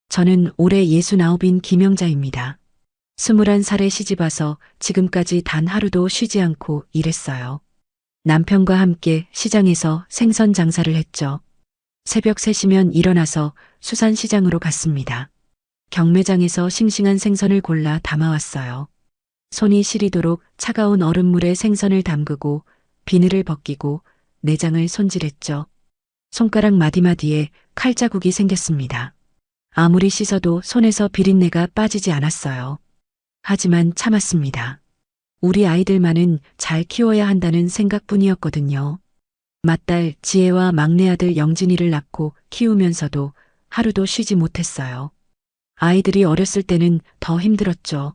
저는 올해 69인 김영자입니다. 21살에 시집와서 지금까지 단 하루도 쉬지 않고 일했어요. 남편과 함께 시장에서 생선 장사를 했죠. 새벽 3시면 일어나서 수산시장으로 갔습니다. 경매장에서 싱싱한 생선을 골라 담아왔어요. 손이 시리도록 차가운 얼음물에 생선을 담그고 비늘을 벗기고 내장을 손질했죠. 손가락 마디마디에 칼자국이 생겼습니다. 아무리 씻어도 손에서 비린내가 빠지지 않았어요. 하지만 참았습니다. 우리 아이들만은 잘 키워야 한다는 생각뿐이었거든요. 맏딸 지혜와 막내 아들 영진이를 낳고 키우면서도 하루도 쉬지 못했어요. 아이들이 어렸을 때는 더 힘들었죠.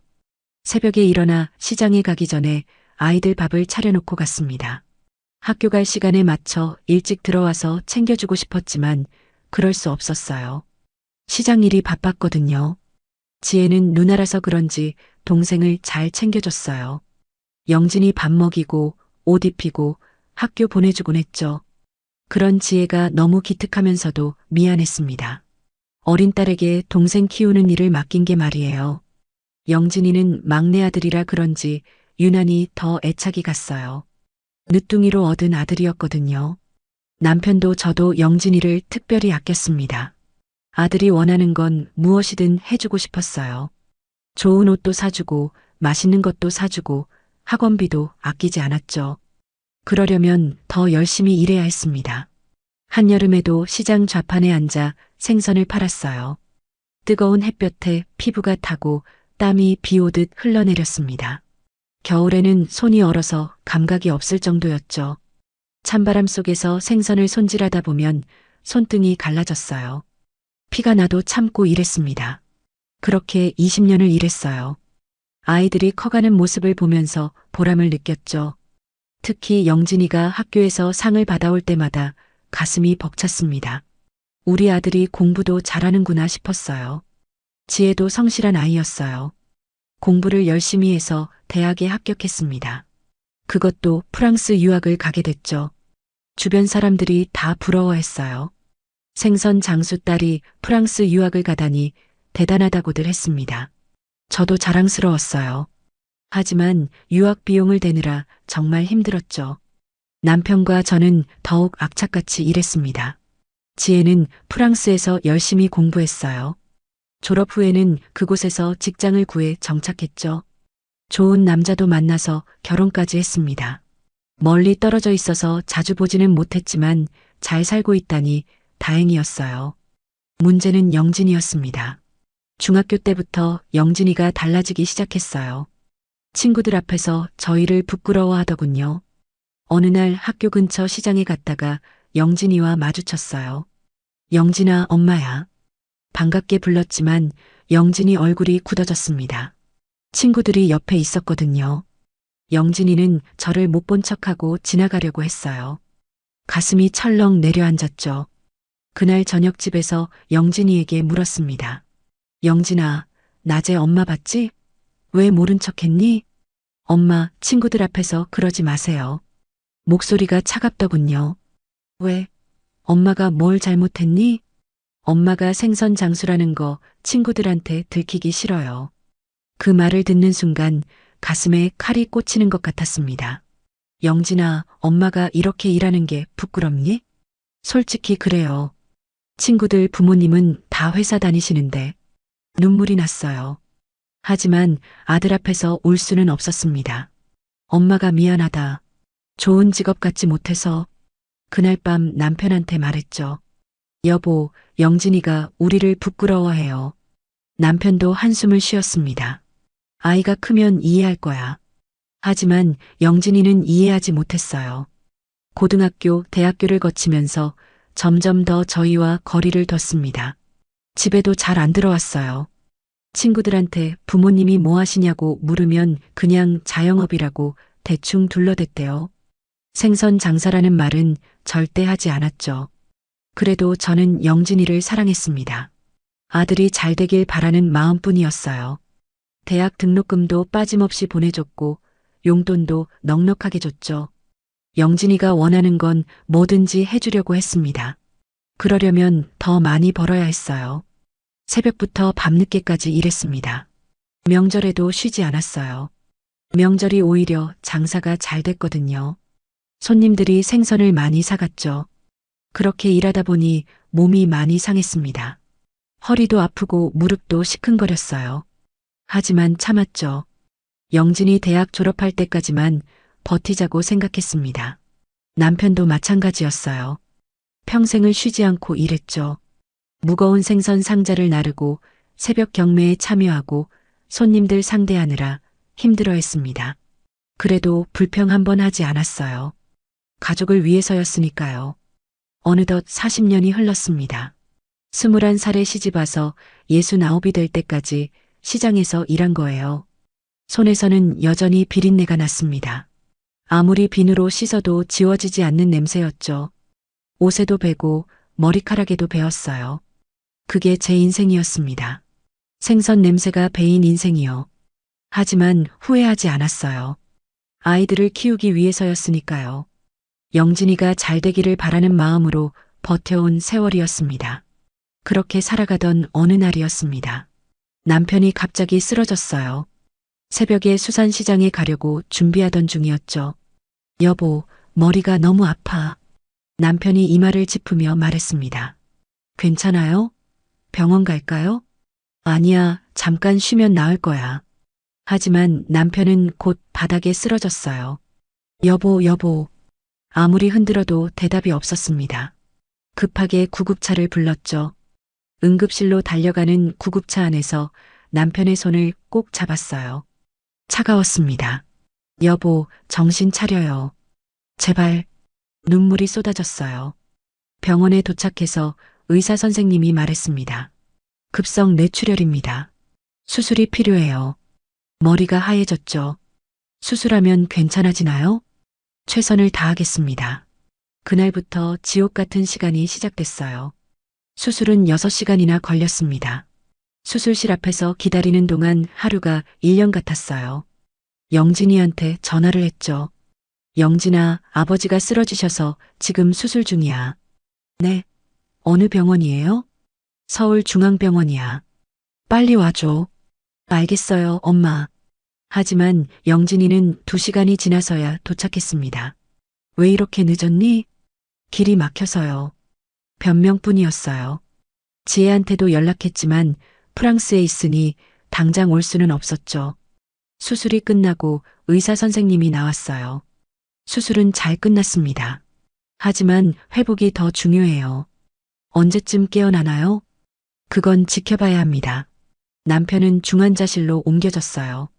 새벽에 일어나 시장에 가기 전에 아이들 밥을 차려놓고 갔습니다. 학교 갈 시간에 맞춰 일찍 들어와서 챙겨주고 싶었지만 그럴 수 없었어요. 시장 일이 바빴거든요. 지혜는 누나라서 그런지 동생을 잘 챙겨줬어요. 영진이 밥 먹이고 옷 입히고 학교 보내주곤 했죠. 그런 지혜가 너무 기특하면서도 미안했습니다. 어린 딸에게 동생 키우는 일을 맡긴 게 말이에요. 영진이는 막내 아들이라 그런지 유난히 더 애착이 갔어요. 늦둥이로 얻은 아들이었거든요. 남편도 저도 영진이를 특별히 아꼈습니다. 아들이 원하는 건 무엇이든 해주고 싶었어요. 좋은 옷도 사주고 맛있는 것도 사주고 학원비도 아끼지 않았죠. 그러려면 더 열심히 일해야 했습니다. 한여름에도 시장 좌판에 앉아 생선을 팔았어요. 뜨거운 햇볕에 피부가 타고 땀이 비 오듯 흘러내렸습니다. 겨울에는 손이 얼어서 감각이 없을 정도였죠. 찬바람 속에서 생선을 손질하다 보면 손등이 갈라졌어요. 피가 나도 참고 일했습니다. 그렇게 20년을 일했어요. 아이들이 커가는 모습을 보면서 보람을 느꼈죠. 특히 영진이가 학교에서 상을 받아올 때마다 가슴이 벅찼습니다. 우리 아들이 공부도 잘하는구나 싶었어요. 지혜도 성실한 아이였어요. 공부를 열심히 해서 대학에 합격했습니다. 그것도 프랑스 유학을 가게 됐죠. 주변 사람들이 다 부러워했어요. 생선 장수 딸이 프랑스 유학을 가다니 대단하다고들 했습니다. 저도 자랑스러웠어요. 하지만 유학 비용을 대느라 정말 힘들었죠. 남편과 저는 더욱 악착같이 일했습니다. 지혜는 프랑스에서 열심히 공부했어요. 졸업 후에는 그곳에서 직장을 구해 정착했죠. 좋은 남자도 만나서 결혼까지 했습니다. 멀리 떨어져 있어서 자주 보지는 못했지만 잘 살고 있다니 다행이었어요. 문제는 영진이었습니다. 중학교 때부터 영진이가 달라지기 시작했어요. 친구들 앞에서 저희를 부끄러워하더군요. 어느 날 학교 근처 시장에 갔다가 영진이와 마주쳤어요. 영진아, 엄마야. 반갑게 불렀지만 영진이 얼굴이 굳어졌습니다. 친구들이 옆에 있었거든요. 영진이는 저를 못 본 척하고 지나가려고 했어요. 가슴이 철렁 내려앉았죠. 그날 저녁 집에서 영진이에게 물었습니다. 영진아, 낮에 엄마 봤지? 왜 모른 척했니? 엄마, 친구들 앞에서 그러지 마세요. 목소리가 차갑더군요. 왜? 엄마가 뭘 잘못했니? 엄마가 생선 장수라는 거 친구들한테 들키기 싫어요. 그 말을 듣는 순간 가슴에 칼이 꽂히는 것 같았습니다. 영진아, 엄마가 이렇게 일하는 게 부끄럽니? 솔직히 그래요. 친구들 부모님은 다 회사 다니시는데 눈물이 났어요. 하지만 아들 앞에서 울 수는 없었습니다. 엄마가 미안하다. 좋은 직업 갖지 못해서. 그날 밤 남편한테 말했죠. 여보, 영진이가 우리를 부끄러워해요. 남편도 한숨을 쉬었습니다. 아이가 크면 이해할 거야. 하지만 영진이는 이해하지 못했어요. 고등학교, 대학교를 거치면서 점점 더 저희와 거리를 뒀습니다. 집에도 잘 안 들어왔어요. 친구들한테 부모님이 뭐 하시냐고 물으면 그냥 자영업이라고 대충 둘러댔대요. 생선 장사라는 말은 절대 하지 않았죠. 그래도 저는 영진이를 사랑했습니다. 아들이 잘 되길 바라는 마음뿐이었어요. 대학 등록금도 빠짐없이 보내줬고 용돈도 넉넉하게 줬죠. 영진이가 원하는 건 뭐든지 해주려고 했습니다. 그러려면 더 많이 벌어야 했어요. 새벽부터 밤늦게까지 일했습니다. 명절에도 쉬지 않았어요. 명절이 오히려 장사가 잘 됐거든요. 손님들이 생선을 많이 사갔죠. 그렇게 일하다 보니 몸이 많이 상했습니다. 허리도 아프고 무릎도 시큰거렸어요. 하지만 참았죠. 영진이 대학 졸업할 때까지만 버티자고 생각했습니다. 남편도 마찬가지였어요. 평생을 쉬지 않고 일했죠. 무거운 생선 상자를 나르고 새벽 경매에 참여하고 손님들 상대하느라 힘들어했습니다. 그래도 불평 한 번 하지 않았어요. 가족을 위해서였으니까요. 어느덧 40년이 흘렀습니다. 21살에 시집와서 69이 될 때까지 시장에서 일한 거예요. 손에서는 여전히 비린내가 났습니다. 아무리 비누로 씻어도 지워지지 않는 냄새였죠. 옷에도 배고 머리카락에도 배었어요. 그게 제 인생이었습니다. 생선 냄새가 배인 인생이요. 하지만 후회하지 않았어요. 아이들을 키우기 위해서였으니까요. 영진이가 잘 되기를 바라는 마음으로 버텨온 세월이었습니다. 그렇게 살아가던 어느 날이었습니다. 남편이 갑자기 쓰러졌어요. 새벽에 수산시장에 가려고 준비하던 중이었죠. 여보, 머리가 너무 아파. 남편이 이마를 짚으며 말했습니다. 괜찮아요? 병원 갈까요? 아니야, 잠깐 쉬면 나을 거야. 하지만 남편은 곧 바닥에 쓰러졌어요. 여보. 아무리 흔들어도 대답이 없었습니다. 급하게 구급차를 불렀죠. 응급실로 달려가는 구급차 안에서 남편의 손을 꼭 잡았어요. 차가웠습니다. 여보, 정신 차려요. 제발. 눈물이 쏟아졌어요. 병원에 도착해서 의사 선생님이 말했습니다. 급성 뇌출혈입니다. 수술이 필요해요. 머리가 하얘졌죠. 수술하면 괜찮아지나요? 최선을 다하겠습니다. 그날부터 지옥 같은 시간이 시작됐어요. 수술은 6시간이나 걸렸습니다. 수술실 앞에서 기다리는 동안 하루가 1년 같았어요. 영진이한테 전화를 했죠. 영진아, 아버지가 쓰러지셔서 지금 수술 중이야. 네. 어느 병원이에요? 서울중앙병원이야. 빨리 와줘. 알겠어요, 엄마. 하지만 영진이는 2시간이 지나서야 도착했습니다. 왜 이렇게 늦었니? 길이 막혀서요. 변명뿐이었어요. 지혜한테도 연락했지만 프랑스에 있으니 당장 올 수는 없었죠. 수술이 끝나고 의사 선생님이 나왔어요. 수술은 잘 끝났습니다. 하지만 회복이 더 중요해요. 언제쯤 깨어나나요? 그건 지켜봐야 합니다. 남편은 중환자실로 옮겨졌어요.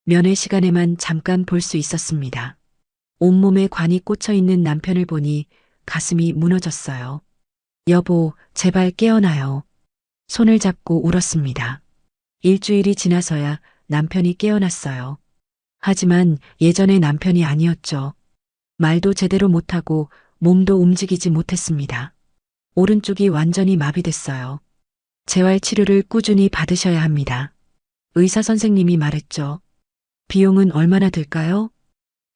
면회 시간에만 잠깐 볼 수 있었습니다. 온몸에 관이 꽂혀 있는 남편을 보니 가슴이 무너졌어요. 여보, 제발 깨어나요. 손을 잡고 울었습니다. 일주일이 지나서야 남편이 깨어났어요. 하지만 예전의 남편이 아니었죠. 말도 제대로 못하고 몸도 움직이지 못했습니다. 오른쪽이 완전히 마비됐어요. 재활 치료를 꾸준히 받으셔야 합니다. 의사 선생님이 말했죠. 비용은 얼마나 들까요?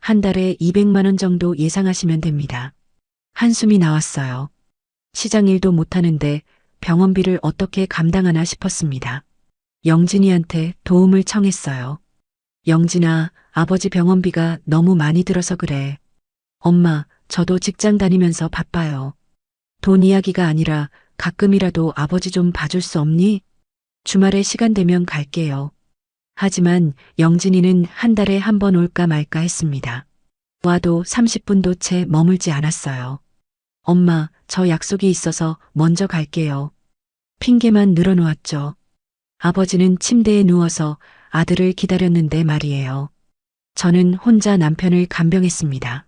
한 달에 200만 원 정도 예상하시면 됩니다. 한숨이 나왔어요. 시장 일도 못하는데 병원비를 어떻게 감당하나 싶었습니다. 영진이한테 도움을 청했어요. 영진아, 아버지 병원비가 너무 많이 들어서 그래. 엄마, 저도 직장 다니면서 바빠요. 돈 이야기가 아니라 가끔이라도 아버지 좀 봐줄 수 없니? 주말에 시간 되면 갈게요. 하지만 영진이는 한 달에 한 번 올까 말까 했습니다. 와도 30분도 채 머물지 않았어요. 엄마, 저 약속이 있어서 먼저 갈게요. 핑계만 늘어놓았죠. 아버지는 침대에 누워서 아들을 기다렸는데 말이에요. 저는 혼자 남편을 간병했습니다.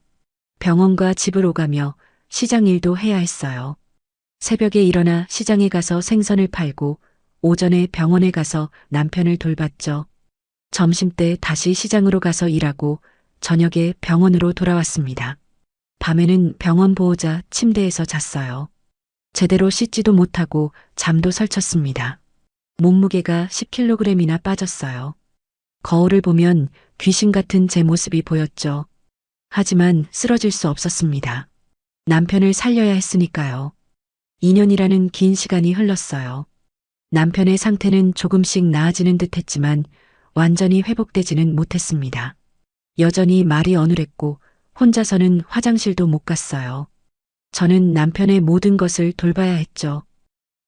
병원과 집을 오가며 시장 일도 해야 했어요. 새벽에 일어나 시장에 가서 생선을 팔고 오전에 병원에 가서 남편을 돌봤죠. 점심때 다시 시장으로 가서 일하고 저녁에 병원으로 돌아왔습니다. 밤에는 병원 보호자 침대에서 잤어요. 제대로 씻지도 못하고 잠도 설쳤습니다. 몸무게가 10kg이나 빠졌어요. 거울을 보면 귀신 같은 제 모습이 보였죠. 하지만 쓰러질 수 없었습니다. 남편을 살려야 했으니까요. 2년이라는 긴 시간이 흘렀어요. 남편의 상태는 조금씩 나아지는 듯 했지만 완전히 회복되지는 못했습니다. 여전히 말이 어눌했고 혼자서는 화장실도 못 갔어요. 저는 남편의 모든 것을 돌봐야 했죠.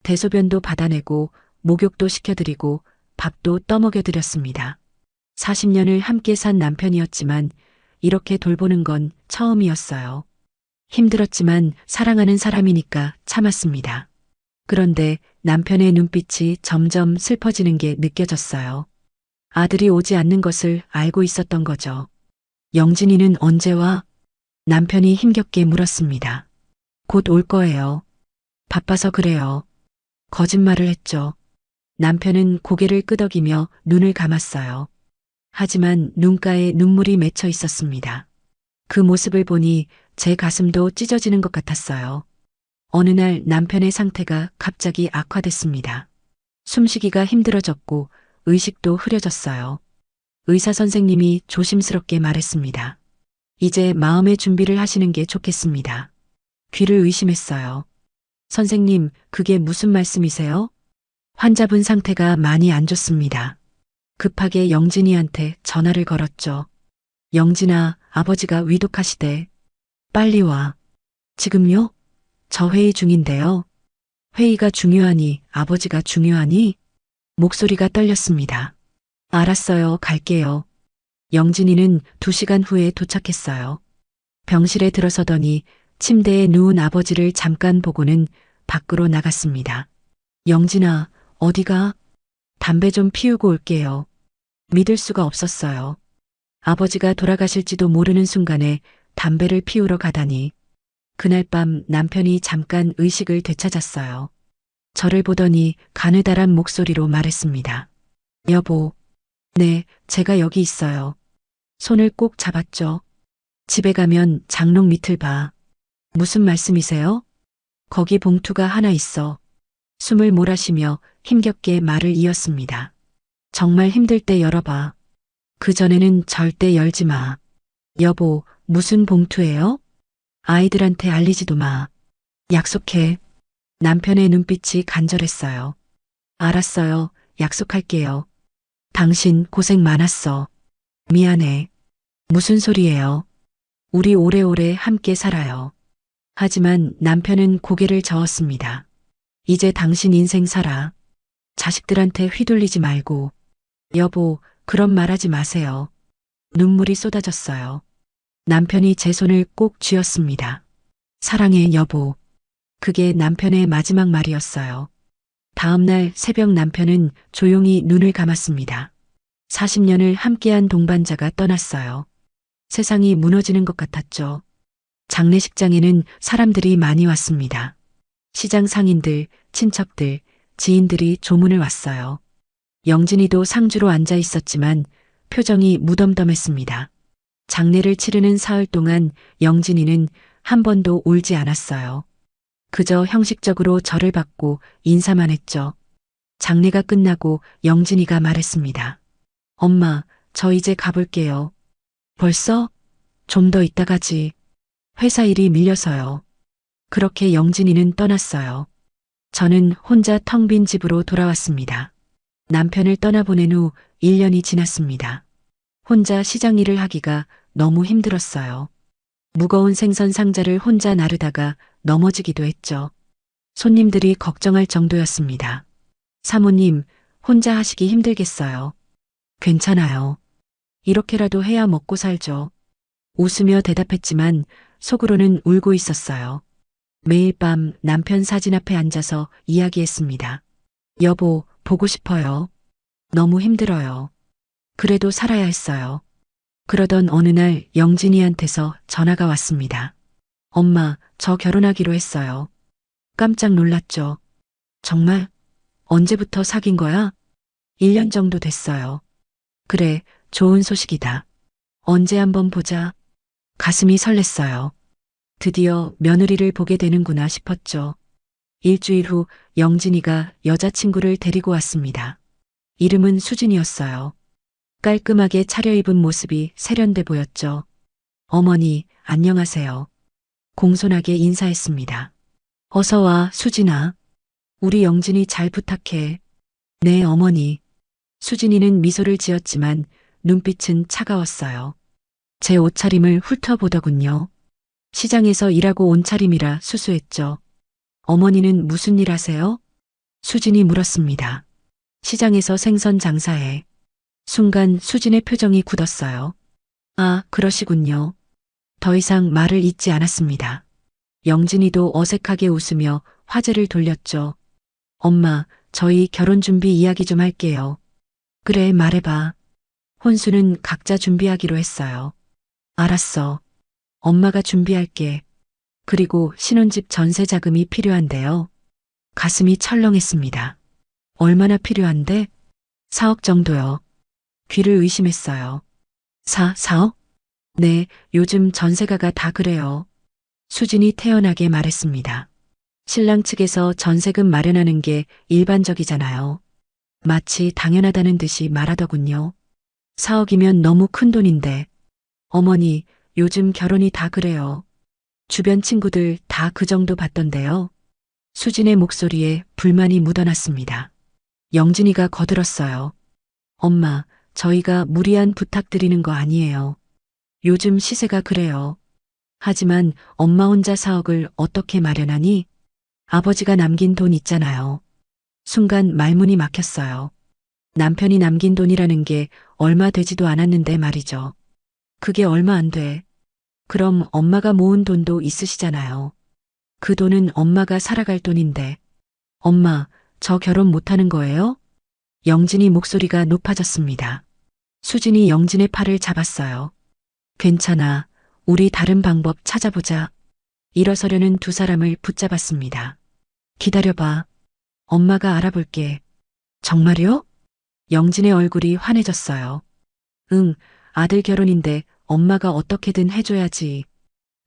대소변도 받아내고 목욕도 시켜드리고 밥도 떠먹여드렸습니다. 40년을 함께 산 남편이었지만 이렇게 돌보는 건 처음이었어요. 힘들었지만 사랑하는 사람이니까 참았습니다. 그런데 남편의 눈빛이 점점 슬퍼지는 게 느껴졌어요. 아들이 오지 않는 것을 알고 있었던 거죠. 영진이는 언제 와? 남편이 힘겹게 물었습니다. 곧 올 거예요. 바빠서 그래요. 거짓말을 했죠. 남편은 고개를 끄덕이며 눈을 감았어요. 하지만 눈가에 눈물이 맺혀 있었습니다. 그 모습을 보니 제 가슴도 찢어지는 것 같았어요. 어느 날 남편의 상태가 갑자기 악화됐습니다. 숨쉬기가 힘들어졌고 의식도 흐려졌어요. 의사 선생님이 조심스럽게 말했습니다. 이제 마음의 준비를 하시는 게 좋겠습니다. 귀를 의심했어요. 선생님, 그게 무슨 말씀이세요? 환자분 상태가 많이 안 좋습니다. 급하게 영진이한테 전화를 걸었죠. 영진아, 아버지가 위독하시대. 빨리 와. 지금요? 저 회의 중인데요. 회의가 중요하니 아버지가 중요하니? 목소리가 떨렸습니다. 알았어요, 갈게요. 영진이는 2시간 후에 도착했어요. 병실에 들어서더니 침대에 누운 아버지를 잠깐 보고는 밖으로 나갔습니다. 영진아, 어디가? 담배 좀 피우고 올게요. 믿을 수가 없었어요. 아버지가 돌아가실지도 모르는 순간에 담배를 피우러 가다니. 그날 밤 남편이 잠깐 의식을 되찾았어요. 저를 보더니 가느다란 목소리로 말했습니다. 여보, 네, 제가 여기 있어요. 손을 꼭 잡았죠. 집에 가면 장롱 밑을 봐. 무슨 말씀이세요? 거기 봉투가 하나 있어. 숨을 몰아쉬며 힘겹게 말을 이었습니다. 정말 힘들 때 열어봐. 그전에는 절대 열지 마. 여보, 무슨 봉투예요? 아이들한테 알리지도 마. 약속해. 남편의 눈빛이 간절했어요. 알았어요. 약속할게요. 당신 고생 많았어. 미안해. 무슨 소리예요? 우리 오래오래 함께 살아요. 하지만 남편은 고개를 저었습니다. 이제 당신 인생 살아. 자식들한테 휘둘리지 말고. 여보, 그런 말 하지 마세요. 눈물이 쏟아졌어요. 남편이 제 손을 꼭 쥐었습니다. 사랑해, 여보. 그게 남편의 마지막 말이었어요. 다음 날 새벽 남편은 조용히 눈을 감았습니다. 40년을 함께한 동반자가 떠났어요. 세상이 무너지는 것 같았죠. 장례식장에는 사람들이 많이 왔습니다. 시장 상인들, 친척들, 지인들이 조문을 왔어요. 영진이도 상주로 앉아 있었지만 표정이 무덤덤했습니다. 장례를 치르는 사흘 동안 영진이는 한 번도 울지 않았어요. 그저 형식적으로 절을 받고 인사만 했죠. 장례가 끝나고 영진이가 말했습니다. 엄마, 저 이제 가볼게요. 벌써? 좀 더 있다 가지. 회사 일이 밀려서요. 그렇게 영진이는 떠났어요. 저는 혼자 텅 빈 집으로 돌아왔습니다. 남편을 떠나보낸 후 1년이 지났습니다. 혼자 시장 일을 하기가 너무 힘들었어요. 무거운 생선 상자를 혼자 나르다가 넘어지기도 했죠. 손님들이 걱정할 정도였습니다. 사모님, 혼자 하시기 힘들겠어요. 괜찮아요. 이렇게라도 해야 먹고 살죠. 웃으며 대답했지만 속으로는 울고 있었어요. 매일 밤 남편 사진 앞에 앉아서 이야기했습니다. 여보, 보고 싶어요. 너무 힘들어요. 그래도 살아야 했어요. 그러던 어느 날 영진이한테서 전화가 왔습니다. 엄마, 저 결혼하기로 했어요. 깜짝 놀랐죠. 정말? 언제부터 사귄 거야? 1년 정도 됐어요. 그래, 좋은 소식이다. 언제 한번 보자. 가슴이 설렜어요. 드디어 며느리를 보게 되는구나 싶었죠. 일주일 후 영진이가 여자친구를 데리고 왔습니다. 이름은 수진이었어요. 깔끔하게 차려입은 모습이 세련돼 보였죠. 어머니, 안녕하세요. 공손하게 인사했습니다. 어서 와, 수진아. 우리 영진이 잘 부탁해. 네, 어머니. 수진이는 미소를 지었지만 눈빛은 차가웠어요. 제 옷차림을 훑어보더군요. 시장에서 일하고 온 차림이라 수수했죠. 어머니는 무슨 일 하세요? 수진이 물었습니다. 시장에서 생선 장사해. 순간 수진의 표정이 굳었어요. 아, 그러시군요. 더 이상 말을 잇지 않았습니다. 영진이도 어색하게 웃으며 화제를 돌렸죠. 엄마, 저희 결혼 준비 이야기 좀 할게요. 그래, 말해봐. 혼수는 각자 준비하기로 했어요. 알았어. 엄마가 준비할게. 그리고 신혼집 전세 자금이 필요한데요. 가슴이 철렁했습니다. 얼마나 필요한데? 4억 정도요. 귀를 의심했어요. 4억? 네, 요즘 전세가가 다 그래요. 수진이 태연하게 말했습니다. 신랑 측에서 전세금 마련하는 게 일반적이잖아요. 마치 당연하다는 듯이 말하더군요. 4억이면 너무 큰 돈인데. 어머니, 요즘 결혼이 다 그래요. 주변 친구들 다 그 정도 받던데요. 수진의 목소리에 불만이 묻어났습니다. 영진이가 거들었어요. 엄마, 저희가 무리한 부탁드리는 거 아니에요. 요즘 시세가 그래요. 하지만 엄마 혼자 4억을 어떻게 마련하니? 아버지가 남긴 돈 있잖아요. 순간 말문이 막혔어요. 남편이 남긴 돈이라는 게 얼마 되지도 않았는데 말이죠. 그게 얼마 안 돼. 그럼 엄마가 모은 돈도 있으시잖아요. 그 돈은 엄마가 살아갈 돈인데. 엄마, 저 결혼 못하는 거예요? 영진이 목소리가 높아졌습니다. 수진이 영진의 팔을 잡았어요. 괜찮아. 우리 다른 방법 찾아보자. 일어서려는 두 사람을 붙잡았습니다. 기다려봐. 엄마가 알아볼게. 정말요? 영진의 얼굴이 환해졌어요. 응, 아들 결혼인데 엄마가 어떻게든 해줘야지.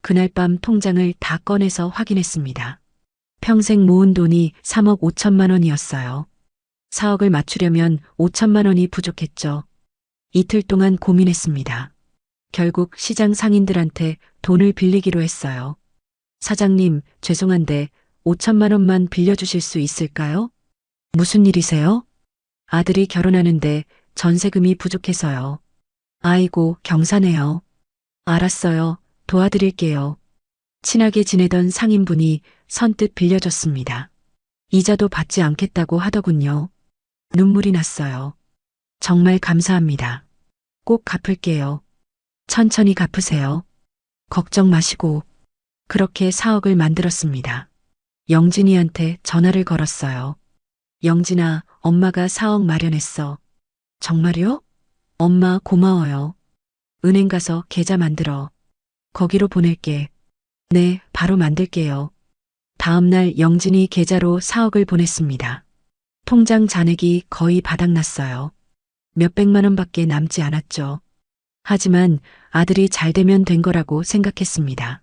그날 밤 통장을 다 꺼내서 확인했습니다. 평생 모은 돈이 3억 5천만 원이었어요. 4억을 맞추려면 5천만 원이 부족했죠. 이틀 동안 고민했습니다. 결국 시장 상인들한테 돈을 빌리기로 했어요. 사장님, 죄송한데 5천만 원만 빌려주실 수 있을까요? 무슨 일이세요? 아들이 결혼하는데 전세금이 부족해서요. 아이고, 경사네요. 알았어요. 도와드릴게요. 친하게 지내던 상인분이 선뜻 빌려줬습니다. 이자도 받지 않겠다고 하더군요. 눈물이 났어요. 정말 감사합니다. 꼭 갚을게요. 천천히 갚으세요. 걱정 마시고. 그렇게 4억을 만들었습니다. 영진이한테 전화를 걸었어요. 영진아, 엄마가 4억 마련했어. 정말요? 엄마 고마워요. 은행 가서 계좌 만들어. 거기로 보낼게. 네, 바로 만들게요. 다음 날 영진이 계좌로 4억을 보냈습니다. 통장 잔액이 거의 바닥났어요. 몇백만 원밖에 남지 않았죠. 하지만 아들이 잘 되면 된 거라고 생각했습니다.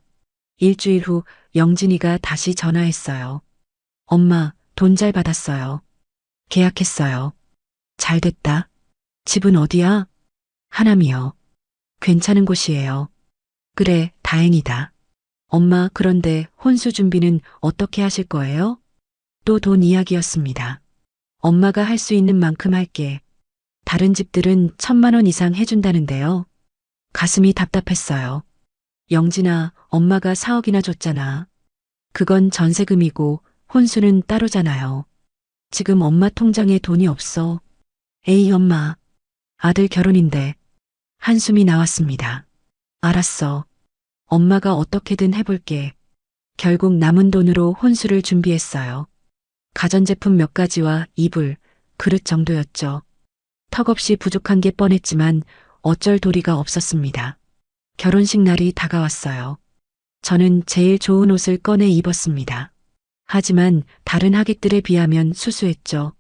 일주일 후 영진이가 다시 전화했어요. 엄마, 돈 잘 받았어요. 계약했어요. 잘 됐다. 집은 어디야? 하남이요. 괜찮은 곳이에요. 그래, 다행이다. 엄마, 그런데 혼수 준비는 어떻게 하실 거예요? 또 돈 이야기였습니다. 엄마가 할 수 있는 만큼 할게. 다른 집들은 1,000만 원 이상 해준다는데요. 가슴이 답답했어요. 영진아, 엄마가 4억이나 줬잖아. 그건 전세금이고 혼수는 따로잖아요. 지금 엄마 통장에 돈이 없어. 에이, 엄마. 아들 결혼인데. 한숨이 나왔습니다. 알았어. 엄마가 어떻게든 해볼게. 결국 남은 돈으로 혼수를 준비했어요. 가전제품 몇 가지와 이불, 그릇 정도였죠. 턱없이 부족한 게 뻔했지만 어쩔 도리가 없었습니다. 결혼식 날이 다가왔어요. 저는 제일 좋은 옷을 꺼내 입었습니다. 하지만 다른 하객들에 비하면 수수했죠.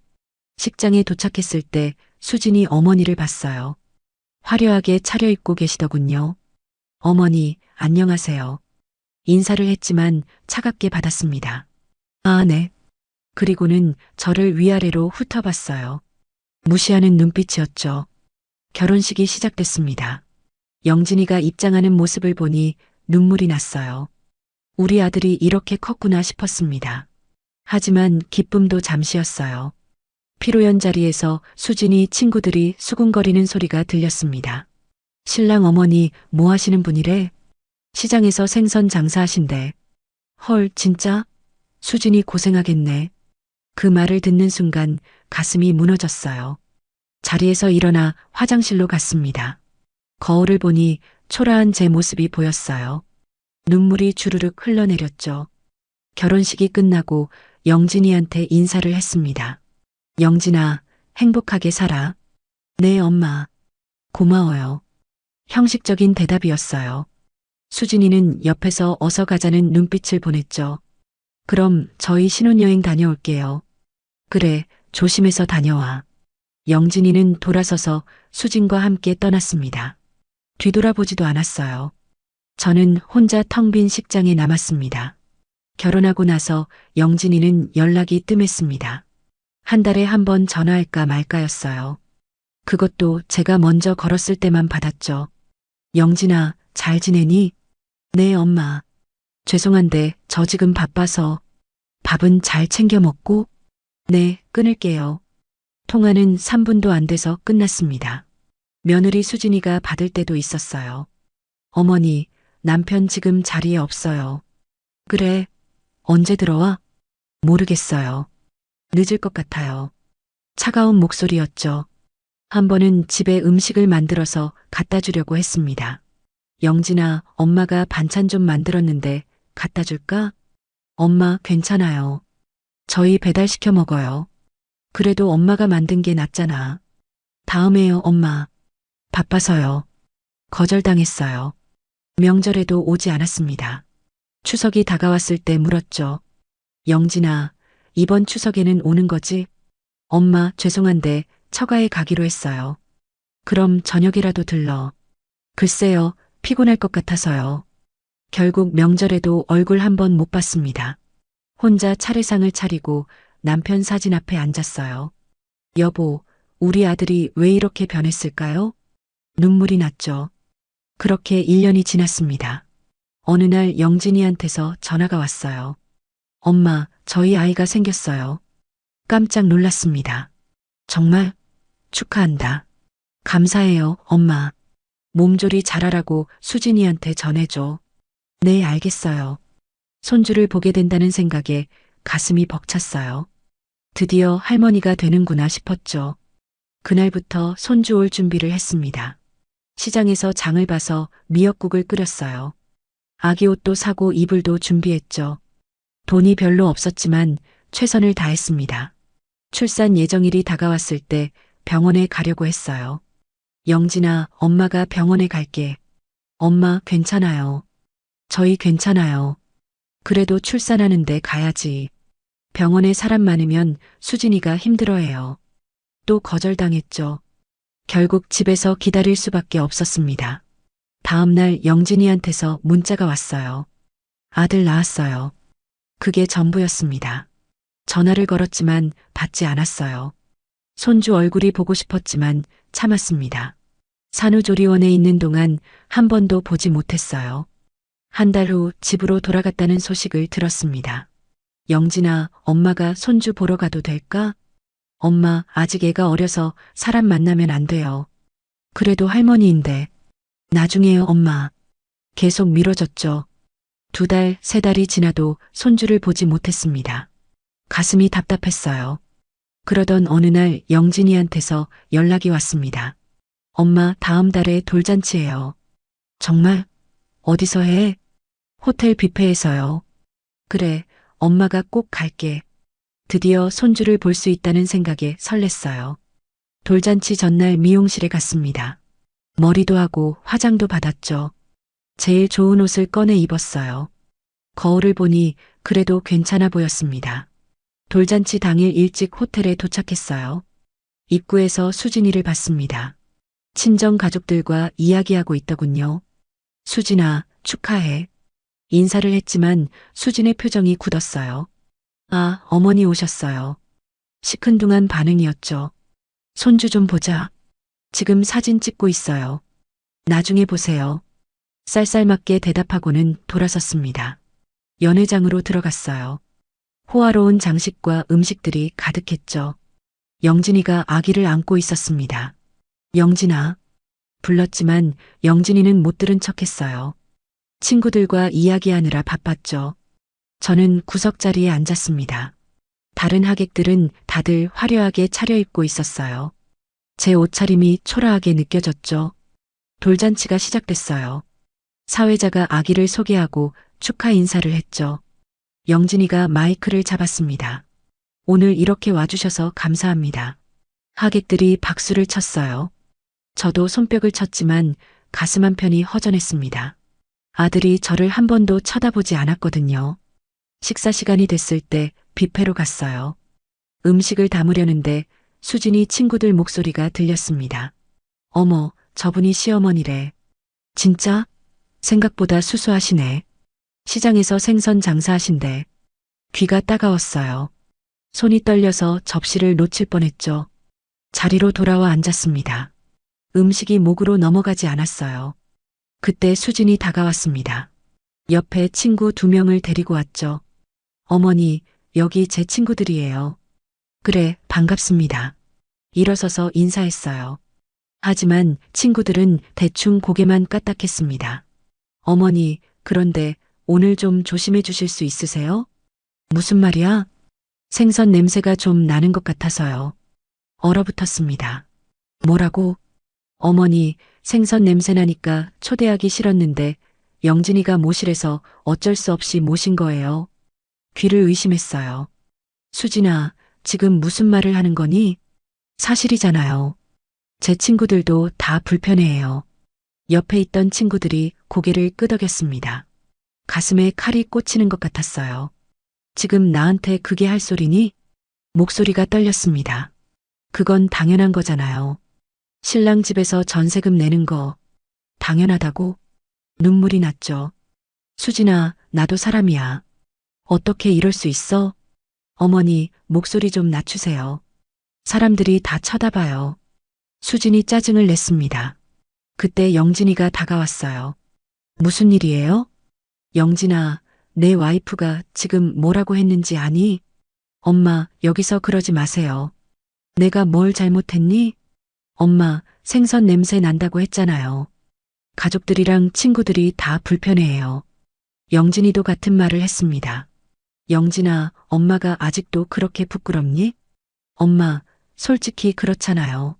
식장에 도착했을 때 수진이 어머니를 봤어요. 화려하게 차려입고 계시더군요. 어머니, 안녕하세요. 인사를 했지만 차갑게 받았습니다. 아, 네. 그리고는 저를 위아래로 훑어봤어요. 무시하는 눈빛이었죠. 결혼식이 시작됐습니다. 영진이가 입장하는 모습을 보니 눈물이 났어요. 우리 아들이 이렇게 컸구나 싶었습니다. 하지만 기쁨도 잠시였어요. 피로연 자리에서 수진이 친구들이 수군거리는 소리가 들렸습니다. 신랑 어머니 뭐 하시는 분이래? 시장에서 생선 장사하신대. 헐, 진짜? 수진이 고생하겠네. 그 말을 듣는 순간 가슴이 무너졌어요. 자리에서 일어나 화장실로 갔습니다. 거울을 보니 초라한 제 모습이 보였어요. 눈물이 주르륵 흘러내렸죠. 결혼식이 끝나고 영진이한테 인사를 했습니다. 영진아, 행복하게 살아. 네, 엄마. 고마워요. 형식적인 대답이었어요. 수진이는 옆에서 어서 가자는 눈빛을 보냈죠. 그럼 저희 신혼여행 다녀올게요. 그래, 조심해서 다녀와. 영진이는 돌아서서 수진과 함께 떠났습니다. 뒤돌아보지도 않았어요. 저는 혼자 텅 빈 식장에 남았습니다. 결혼하고 나서 영진이는 연락이 뜸했습니다. 한 달에 한 번 전화할까 말까였어요. 그것도 제가 먼저 걸었을 때만 받았죠. 영진아, 잘 지내니? 네, 엄마. 죄송한데 저 지금 바빠서. 밥은 잘 챙겨 먹고? 네, 끊을게요. 통화는 3분도 안 돼서 끝났습니다. 며느리 수진이가 받을 때도 있었어요. 어머니, 남편 지금 자리에 없어요. 그래, 언제 들어와? 모르겠어요. 늦을 것 같아요. 차가운 목소리였죠. 한 번은 집에 음식을 만들어서 갖다 주려고 했습니다. 영진아, 엄마가 반찬 좀 만들었는데 갖다 줄까? 엄마, 괜찮아요. 저희 배달시켜 먹어요. 그래도 엄마가 만든 게 낫잖아. 다음에요, 엄마. 바빠서요. 거절당했어요. 명절에도 오지 않았습니다. 추석이 다가왔을 때 물었죠. 영진아, 이번 추석에는 오는 거지? 엄마, 죄송한데 처가에 가기로 했어요. 그럼 저녁이라도 들러. 글쎄요, 피곤할 것 같아서요. 결국 명절에도 얼굴 한 번 못 봤습니다. 혼자 차례상을 차리고 남편 사진 앞에 앉았어요. 여보, 우리 아들이 왜 이렇게 변했을까요? 눈물이 났죠. 그렇게 1년이 지났습니다. 어느 날 영진이한테서 전화가 왔어요. 엄마, 저희 아이가 생겼어요. 깜짝 놀랐습니다. 정말? 축하한다. 감사해요, 엄마. 몸조리 잘하라고 수진이한테 전해줘. 네, 알겠어요. 손주를 보게 된다는 생각에 가슴이 벅찼어요. 드디어 할머니가 되는구나 싶었죠. 그날부터 손주 올 준비를 했습니다. 시장에서 장을 봐서 미역국을 끓였어요. 아기 옷도 사고 이불도 준비했죠. 돈이 별로 없었지만 최선을 다했습니다. 출산 예정일이 다가왔을 때 병원에 가려고 했어요. 영진아, 엄마가 병원에 갈게. 엄마, 괜찮아요. 저희 괜찮아요. 그래도 출산하는데 가야지. 병원에 사람 많으면 수진이가 힘들어해요. 또 거절당했죠. 결국 집에서 기다릴 수밖에 없었습니다. 다음 날 영진이한테서 문자가 왔어요. 아들 낳았어요. 그게 전부였습니다. 전화를 걸었지만 받지 않았어요. 손주 얼굴이 보고 싶었지만 참았습니다. 산후조리원에 있는 동안 한 번도 보지 못했어요. 한 달 후 집으로 돌아갔다는 소식을 들었습니다. 영진아, 엄마가 손주 보러 가도 될까? 엄마, 아직 애가 어려서 사람 만나면 안 돼요. 그래도 할머니인데. 나중에요, 엄마. 계속 미뤄졌죠. 2달, 3달이 지나도 손주를 보지 못했습니다. 가슴이 답답했어요. 그러던 어느 날 영진이한테서 연락이 왔습니다. 엄마, 다음 달에 돌잔치예요. 정말? 어디서 해? 호텔 뷔페에서요. 그래, 엄마가 꼭 갈게. 드디어 손주를 볼 수 있다는 생각에 설렜어요. 돌잔치 전날 미용실에 갔습니다. 머리도 하고 화장도 받았죠. 제일 좋은 옷을 꺼내 입었어요. 거울을 보니 그래도 괜찮아 보였습니다. 돌잔치 당일 일찍 호텔에 도착했어요. 입구에서 수진이를 봤습니다. 친정 가족들과 이야기하고 있더군요. 수진아, 축하해. 인사를 했지만 수진의 표정이 굳었어요. 아, 어머니 오셨어요. 시큰둥한 반응이었죠. 손주 좀 보자. 지금 사진 찍고 있어요. 나중에 보세요. 쌀쌀맞게 대답하고는 돌아섰습니다. 연회장으로 들어갔어요. 호화로운 장식과 음식들이 가득했죠. 영진이가 아기를 안고 있었습니다. 영진아. 불렀지만 영진이는 못 들은 척했어요. 친구들과 이야기하느라 바빴죠. 저는 구석자리에 앉았습니다. 다른 하객들은 다들 화려하게 차려입고 있었어요. 제 옷차림이 초라하게 느껴졌죠. 돌잔치가 시작됐어요. 사회자가 아기를 소개하고 축하 인사를 했죠. 영진이가 마이크를 잡았습니다. 오늘 이렇게 와주셔서 감사합니다. 하객들이 박수를 쳤어요. 저도 손뼉을 쳤지만 가슴 한편이 허전했습니다. 아들이 저를 한 번도 쳐다보지 않았거든요. 식사 시간이 됐을 때 뷔페로 갔어요. 음식을 담으려는데 수진이 친구들 목소리가 들렸습니다. 어머, 저분이 시어머니래. 진짜? 생각보다 수수하시네. 시장에서 생선 장사하신대. 귀가 따가웠어요. 손이 떨려서 접시를 놓칠 뻔했죠. 자리로 돌아와 앉았습니다. 음식이 목으로 넘어가지 않았어요. 그때 수진이 다가왔습니다. 옆에 친구 2명을 데리고 왔죠. 어머니, 여기 제 친구들이에요. 그래, 반갑습니다. 일어서서 인사했어요. 하지만 친구들은 대충 고개만 까딱했습니다. 어머니, 그런데 오늘 좀 조심해 주실 수 있으세요? 무슨 말이야? 생선 냄새가 좀 나는 것 같아서요. 얼어붙었습니다. 뭐라고? 어머니, 생선 냄새 나니까 초대하기 싫었는데 영진이가 모실에서 어쩔 수 없이 모신 거예요. 귀를 의심했어요. 수진아, 지금 무슨 말을 하는 거니? 사실이잖아요. 제 친구들도 다 불편해해요. 옆에 있던 친구들이 고개를 끄덕였습니다. 가슴에 칼이 꽂히는 것 같았어요. 지금 나한테 그게 할 소리니? 목소리가 떨렸습니다. 그건 당연한 거잖아요. 신랑 집에서 전세금 내는 거 당연하다고? 눈물이 났죠. 수진아, 나도 사람이야. 어떻게 이럴 수 있어? 어머니, 목소리 좀 낮추세요. 사람들이 다 쳐다봐요. 수진이 짜증을 냈습니다. 그때 영진이가 다가왔어요. 무슨 일이에요? 영진아, 내 와이프가 지금 뭐라고 했는지 아니? 엄마, 여기서 그러지 마세요. 내가 뭘 잘못했니? 엄마, 생선 냄새 난다고 했잖아요. 가족들이랑 친구들이 다 불편해해요. 영진이도 같은 말을 했습니다. 영진아, 엄마가 아직도 그렇게 부끄럽니? 엄마, 솔직히 그렇잖아요.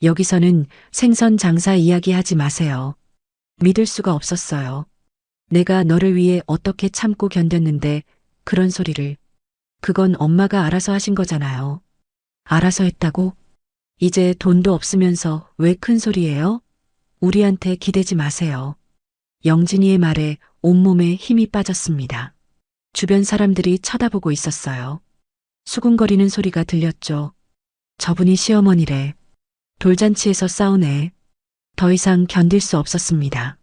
여기서는 생선 장사 이야기하지 마세요. 믿을 수가 없었어요. 내가 너를 위해 어떻게 참고 견뎠는데 그런 소리를. 그건 엄마가 알아서 하신 거잖아요. 알아서 했다고? 이제 돈도 없으면서 왜 큰 소리예요? 우리한테 기대지 마세요. 영진이의 말에 온몸에 힘이 빠졌습니다. 주변 사람들이 쳐다보고 있었어요. 수군거리는 소리가 들렸죠. 저분이 시어머니래. 돌잔치에서 싸우네. 더 이상 견딜 수 없었습니다.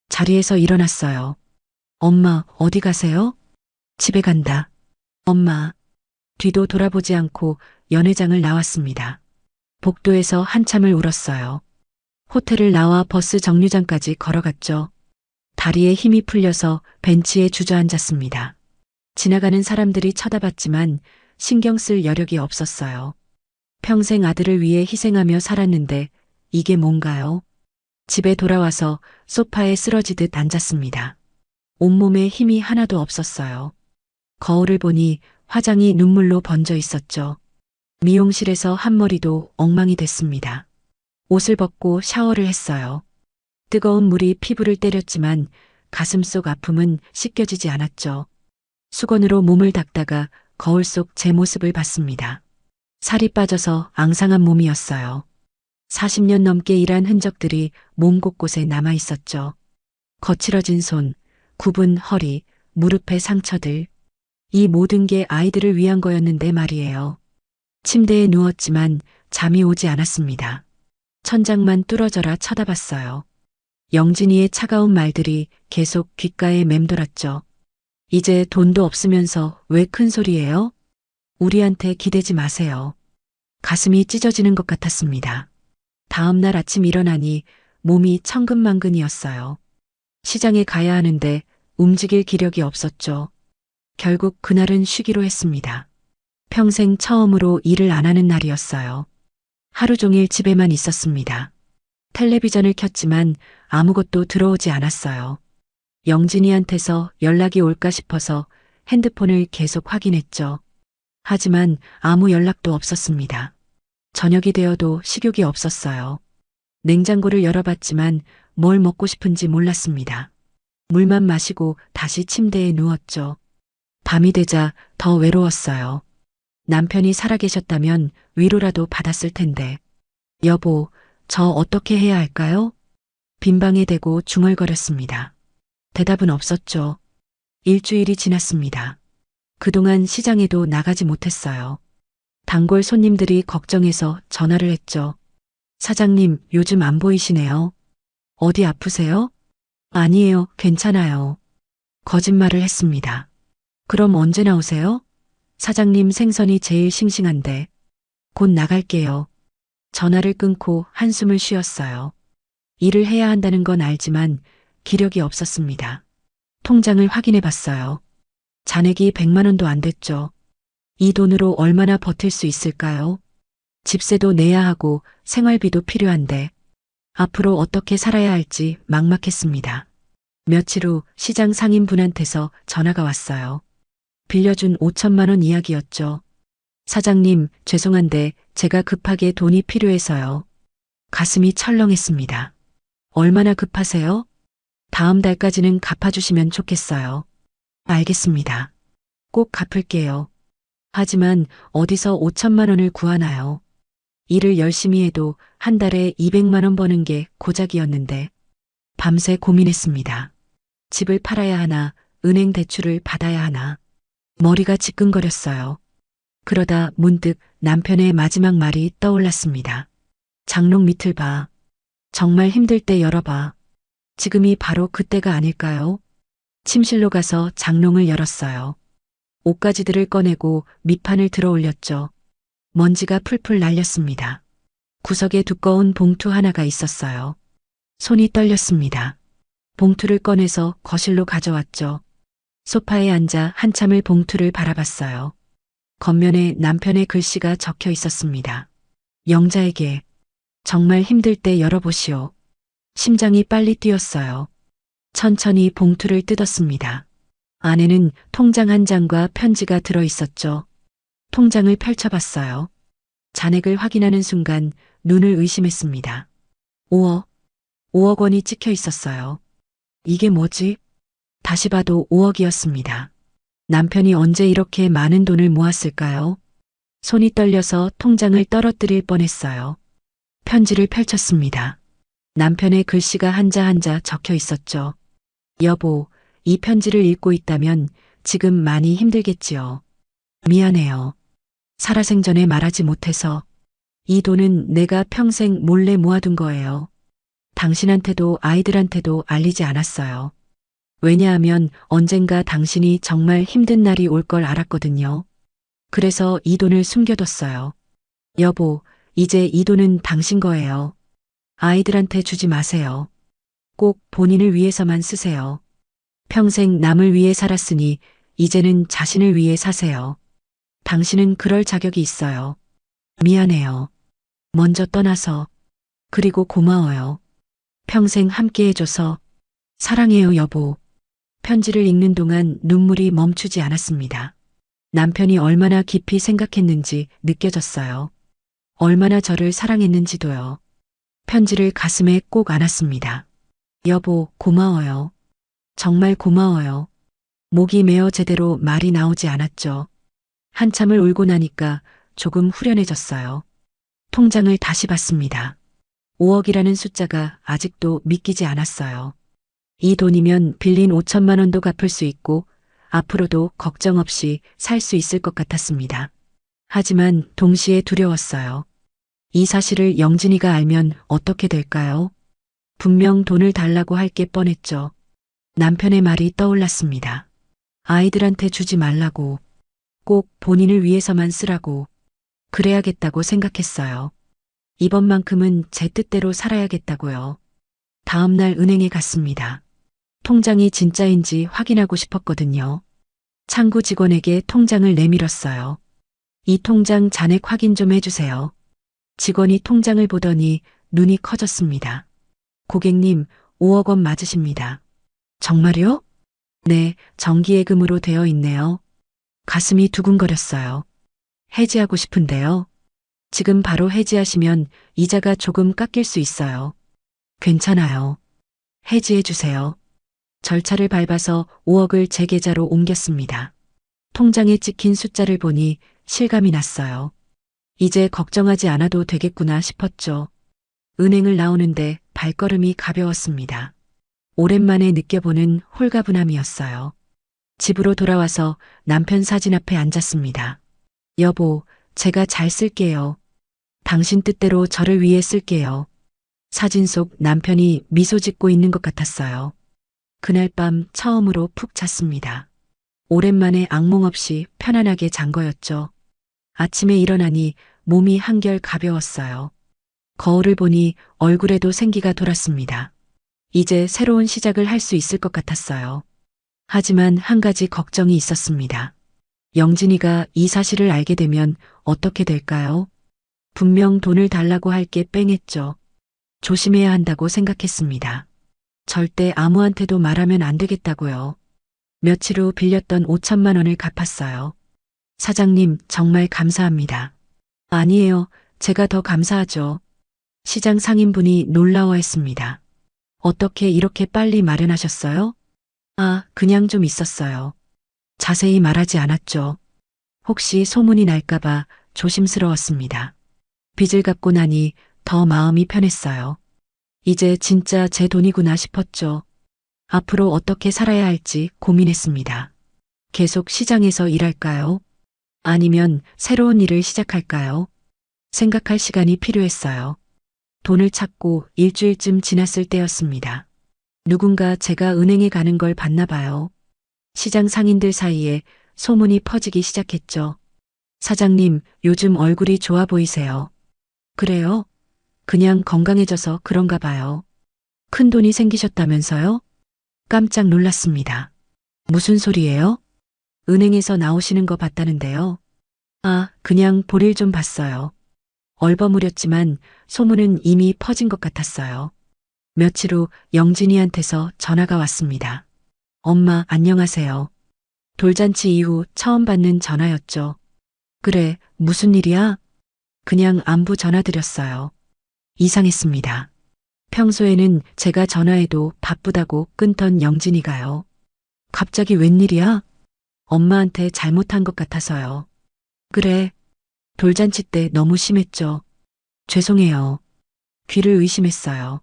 자리에서 일어났어요. 엄마, 어디 가세요? 집에 간다. 엄마. 뒤도 돌아보지 않고 연회장을 나왔습니다. 복도에서 한참을 울었어요. 호텔을 나와 버스 정류장까지 걸어갔죠. 다리에 힘이 풀려서 벤치에 주저앉았습니다. 지나가는 사람들이 쳐다봤지만 신경 쓸 여력이 없었어요. 평생 아들을 위해 희생하며 살았는데 이게 뭔가요? 집에 돌아와서 소파에 쓰러지듯 앉았습니다. 온몸에 힘이 하나도 없었어요. 거울을 보니 화장이 눈물로 번져 있었죠. 미용실에서 한 머리도 엉망이 됐습니다. 옷을 벗고 샤워를 했어요. 뜨거운 물이 피부를 때렸지만 가슴 속 아픔은 씻겨지지 않았죠. 수건으로 몸을 닦다가 거울 속 제 모습을 봤습니다. 살이 빠져서 앙상한 몸이었어요. 40년 넘게 일한 흔적들이 몸 곳곳에 남아 있었죠. 거칠어진 손, 굽은 허리, 무릎의 상처들. 이 모든 게 아이들을 위한 거였는데 말이에요. 침대에 누웠지만 잠이 오지 않았습니다. 천장만 뚫어져라 쳐다봤어요. 영진이의 차가운 말들이 계속 귓가에 맴돌았죠. 이제 돈도 없으면서 왜 큰 소리예요? 우리한테 기대지 마세요. 가슴이 찢어지는 것 같았습니다. 다음 날 아침 일어나니 몸이 천근만근이었어요. 시장에 가야 하는데 움직일 기력이 없었죠. 결국 그날은 쉬기로 했습니다. 평생 처음으로 일을 안 하는 날이었어요. 하루 종일 집에만 있었습니다. 텔레비전을 켰지만 아무것도 들어오지 않았어요. 영진이한테서 연락이 올까 싶어서 핸드폰을 계속 확인했죠. 하지만 아무 연락도 없었습니다. 저녁이 되어도 식욕이 없었어요. 냉장고를 열어봤지만 뭘 먹고 싶은지 몰랐습니다. 물만 마시고 다시 침대에 누웠죠. 밤이 되자 더 외로웠어요. 남편이 살아계셨다면 위로라도 받았을 텐데. 여보, 저 어떻게 해야 할까요? 빈방에 대고 중얼거렸습니다. 대답은 없었죠. 일주일이 지났습니다. 그동안 시장에도 나가지 못했어요. 단골 손님들이 걱정해서 전화를 했죠. 사장님, 요즘 안 보이시네요. 어디 아프세요? 아니에요, 괜찮아요. 거짓말을 했습니다. 그럼 언제 나오세요? 사장님 생선이 제일 싱싱한데. 곧 나갈게요. 전화를 끊고 한숨을 쉬었어요. 일을 해야 한다는 건 알지만 기력이 없었습니다. 통장을 확인해 봤어요. 잔액이 100만 원도 안 됐죠. 이 돈으로 얼마나 버틸 수 있을까요? 집세도 내야 하고 생활비도 필요한데 앞으로 어떻게 살아야 할지 막막했습니다. 며칠 후 시장 상인분한테서 전화가 왔어요. 빌려준 5천만 원 이야기였죠. 사장님, 죄송한데 제가 급하게 돈이 필요해서요. 가슴이 철렁했습니다. 얼마나 급하세요? 다음 달까지는 갚아주시면 좋겠어요. 알겠습니다. 꼭 갚을게요. 하지만 어디서 5천만 원을 구하나요? 일을 열심히 해도 한 달에 200만 원 버는 게 고작이었는데 밤새 고민했습니다. 집을 팔아야 하나, 은행 대출을 받아야 하나. 머리가 지끈거렸어요. 그러다 문득 남편의 마지막 말이 떠올랐습니다. 장롱 밑을 봐. 정말 힘들 때 열어봐. 지금이 바로 그때가 아닐까요? 침실로 가서 장롱을 열었어요. 옷가지들을 꺼내고 밑판을 들어 올렸죠. 먼지가 풀풀 날렸습니다. 구석에 두꺼운 봉투 하나가 있었어요. 손이 떨렸습니다. 봉투를 꺼내서 거실로 가져왔죠. 소파에 앉아 한참을 봉투를 바라봤어요. 겉면에 남편의 글씨가 적혀 있었습니다. 영자에게 정말 힘들 때 열어보시오. 심장이 빨리 뛰었어요. 천천히 봉투를 뜯었습니다. 안에는 통장 한 장과 편지가 들어 있었죠. 통장을 펼쳐봤어요. 잔액을 확인하는 순간 눈을 의심했습니다. 5억 원이 찍혀 있었어요. 이게 뭐지? 다시 봐도 5억이었습니다. 남편이 언제 이렇게 많은 돈을 모았을까요? 손이 떨려서 통장을 떨어뜨릴 뻔했어요. 편지를 펼쳤습니다. 남편의 글씨가 한자 한자 적혀 있었죠. 여보, 이 편지를 읽고 있다면 지금 많이 힘들겠지요. 미안해요. 살아생전에 말하지 못해서. 이 돈은 내가 평생 몰래 모아둔 거예요. 당신한테도 아이들한테도 알리지 않았어요. 왜냐하면 언젠가 당신이 정말 힘든 날이 올 걸 알았거든요. 그래서 이 돈을 숨겨뒀어요. 여보, 이제 이 돈은 당신 거예요. 아이들한테 주지 마세요. 꼭 본인을 위해서만 쓰세요. 평생 남을 위해 살았으니 이제는 자신을 위해 사세요. 당신은 그럴 자격이 있어요. 미안해요. 먼저 떠나서. 그리고 고마워요. 평생 함께 해줘서. 사랑해요, 여보. 편지를 읽는 동안 눈물이 멈추지 않았습니다. 남편이 얼마나 깊이 생각했는지 느껴졌어요. 얼마나 저를 사랑했는지도요. 편지를 가슴에 꼭 안았습니다. 여보, 고마워요. 정말 고마워요. 목이 메어 제대로 말이 나오지 않았죠. 한참을 울고 나니까 조금 후련해졌어요. 통장을 다시 봤습니다. 5억이라는 숫자가 아직도 믿기지 않았어요. 이 돈이면 빌린 5천만 원도 갚을 수 있고 앞으로도 걱정 없이 살 수 있을 것 같았습니다. 하지만 동시에 두려웠어요. 이 사실을 영진이가 알면 어떻게 될까요? 분명 돈을 달라고 할 게 뻔했죠. 남편의 말이 떠올랐습니다. 아이들한테 주지 말라고. 꼭 본인을 위해서만 쓰라고. 그래야겠다고 생각했어요. 이번만큼은 제 뜻대로 살아야겠다고요. 다음 날 은행에 갔습니다. 통장이 진짜인지 확인하고 싶었거든요. 창구 직원에게 통장을 내밀었어요. 이 통장 잔액 확인 좀 해주세요. 직원이 통장을 보더니 눈이 커졌습니다. 고객님, 5억 원 맞으십니다. 정말요? 네, 정기예금으로 되어 있네요. 가슴이 두근거렸어요. 해지하고 싶은데요. 지금 바로 해지하시면 이자가 조금 깎일 수 있어요. 괜찮아요. 해지해 주세요. 절차를 밟아서 5억을 제 계좌로 옮겼습니다. 통장에 찍힌 숫자를 보니 실감이 났어요. 이제 걱정하지 않아도 되겠구나 싶었죠. 은행을 나오는데 발걸음이 가벼웠습니다. 오랜만에 느껴보는 홀가분함이었어요. 집으로 돌아와서 남편 사진 앞에 앉았습니다. 여보, 제가 잘 쓸게요. 당신 뜻대로 저를 위해 쓸게요. 사진 속 남편이 미소 짓고 있는 것 같았어요. 그날 밤 처음으로 푹 잤습니다. 오랜만에 악몽 없이 편안하게 잔 거였죠. 아침에 일어나니 몸이 한결 가벼웠어요. 거울을 보니 얼굴에도 생기가 돌았습니다. 이제 새로운 시작을 할 수 있을 것 같았어요. 하지만 한 가지 걱정이 있었습니다. 영진이가 이 사실을 알게 되면 어떻게 될까요? 분명 돈을 달라고 할 게 뺑했죠. 조심해야 한다고 생각했습니다. 절대 아무한테도 말하면 안 되겠다고요. 며칠 후 빌렸던 5천만 원을 갚았어요. 사장님, 정말 감사합니다. 아니에요. 제가 더 감사하죠. 시장 상인분이 놀라워했습니다. 어떻게 이렇게 빨리 마련하셨어요? 아, 그냥 좀 있었어요. 자세히 말하지 않았죠. 혹시 소문이 날까봐 조심스러웠습니다. 빚을 갚고 나니 더 마음이 편했어요. 이제 진짜 제 돈이구나 싶었죠. 앞으로 어떻게 살아야 할지 고민했습니다. 계속 시장에서 일할까요? 아니면 새로운 일을 시작할까요? 생각할 시간이 필요했어요. 돈을 찾고 일주일쯤 지났을 때였습니다. 누군가 제가 은행에 가는 걸 봤나 봐요. 시장 상인들 사이에 소문이 퍼지기 시작했죠. 사장님, 요즘 얼굴이 좋아 보이세요. 그래요? 그냥 건강해져서 그런가 봐요. 큰 돈이 생기셨다면서요? 깜짝 놀랐습니다. 무슨 소리예요? 은행에서 나오시는 거 봤다는데요. 아, 그냥 볼일 좀 봤어요. 얼버무렸지만 소문은 이미 퍼진 것 같았어요. 며칠 후 영진이한테서 전화가 왔습니다. 엄마, 안녕하세요. 돌잔치 이후 처음 받는 전화였죠. 그래, 무슨 일이야? 그냥 안부 전화드렸어요. 이상했습니다. 평소에는 제가 전화해도 바쁘다고 끊던 영진이가요. 갑자기 웬일이야? 엄마한테 잘못한 것 같아서요. 그래. 돌잔치 때 너무 심했죠. 죄송해요. 귀를 의심했어요.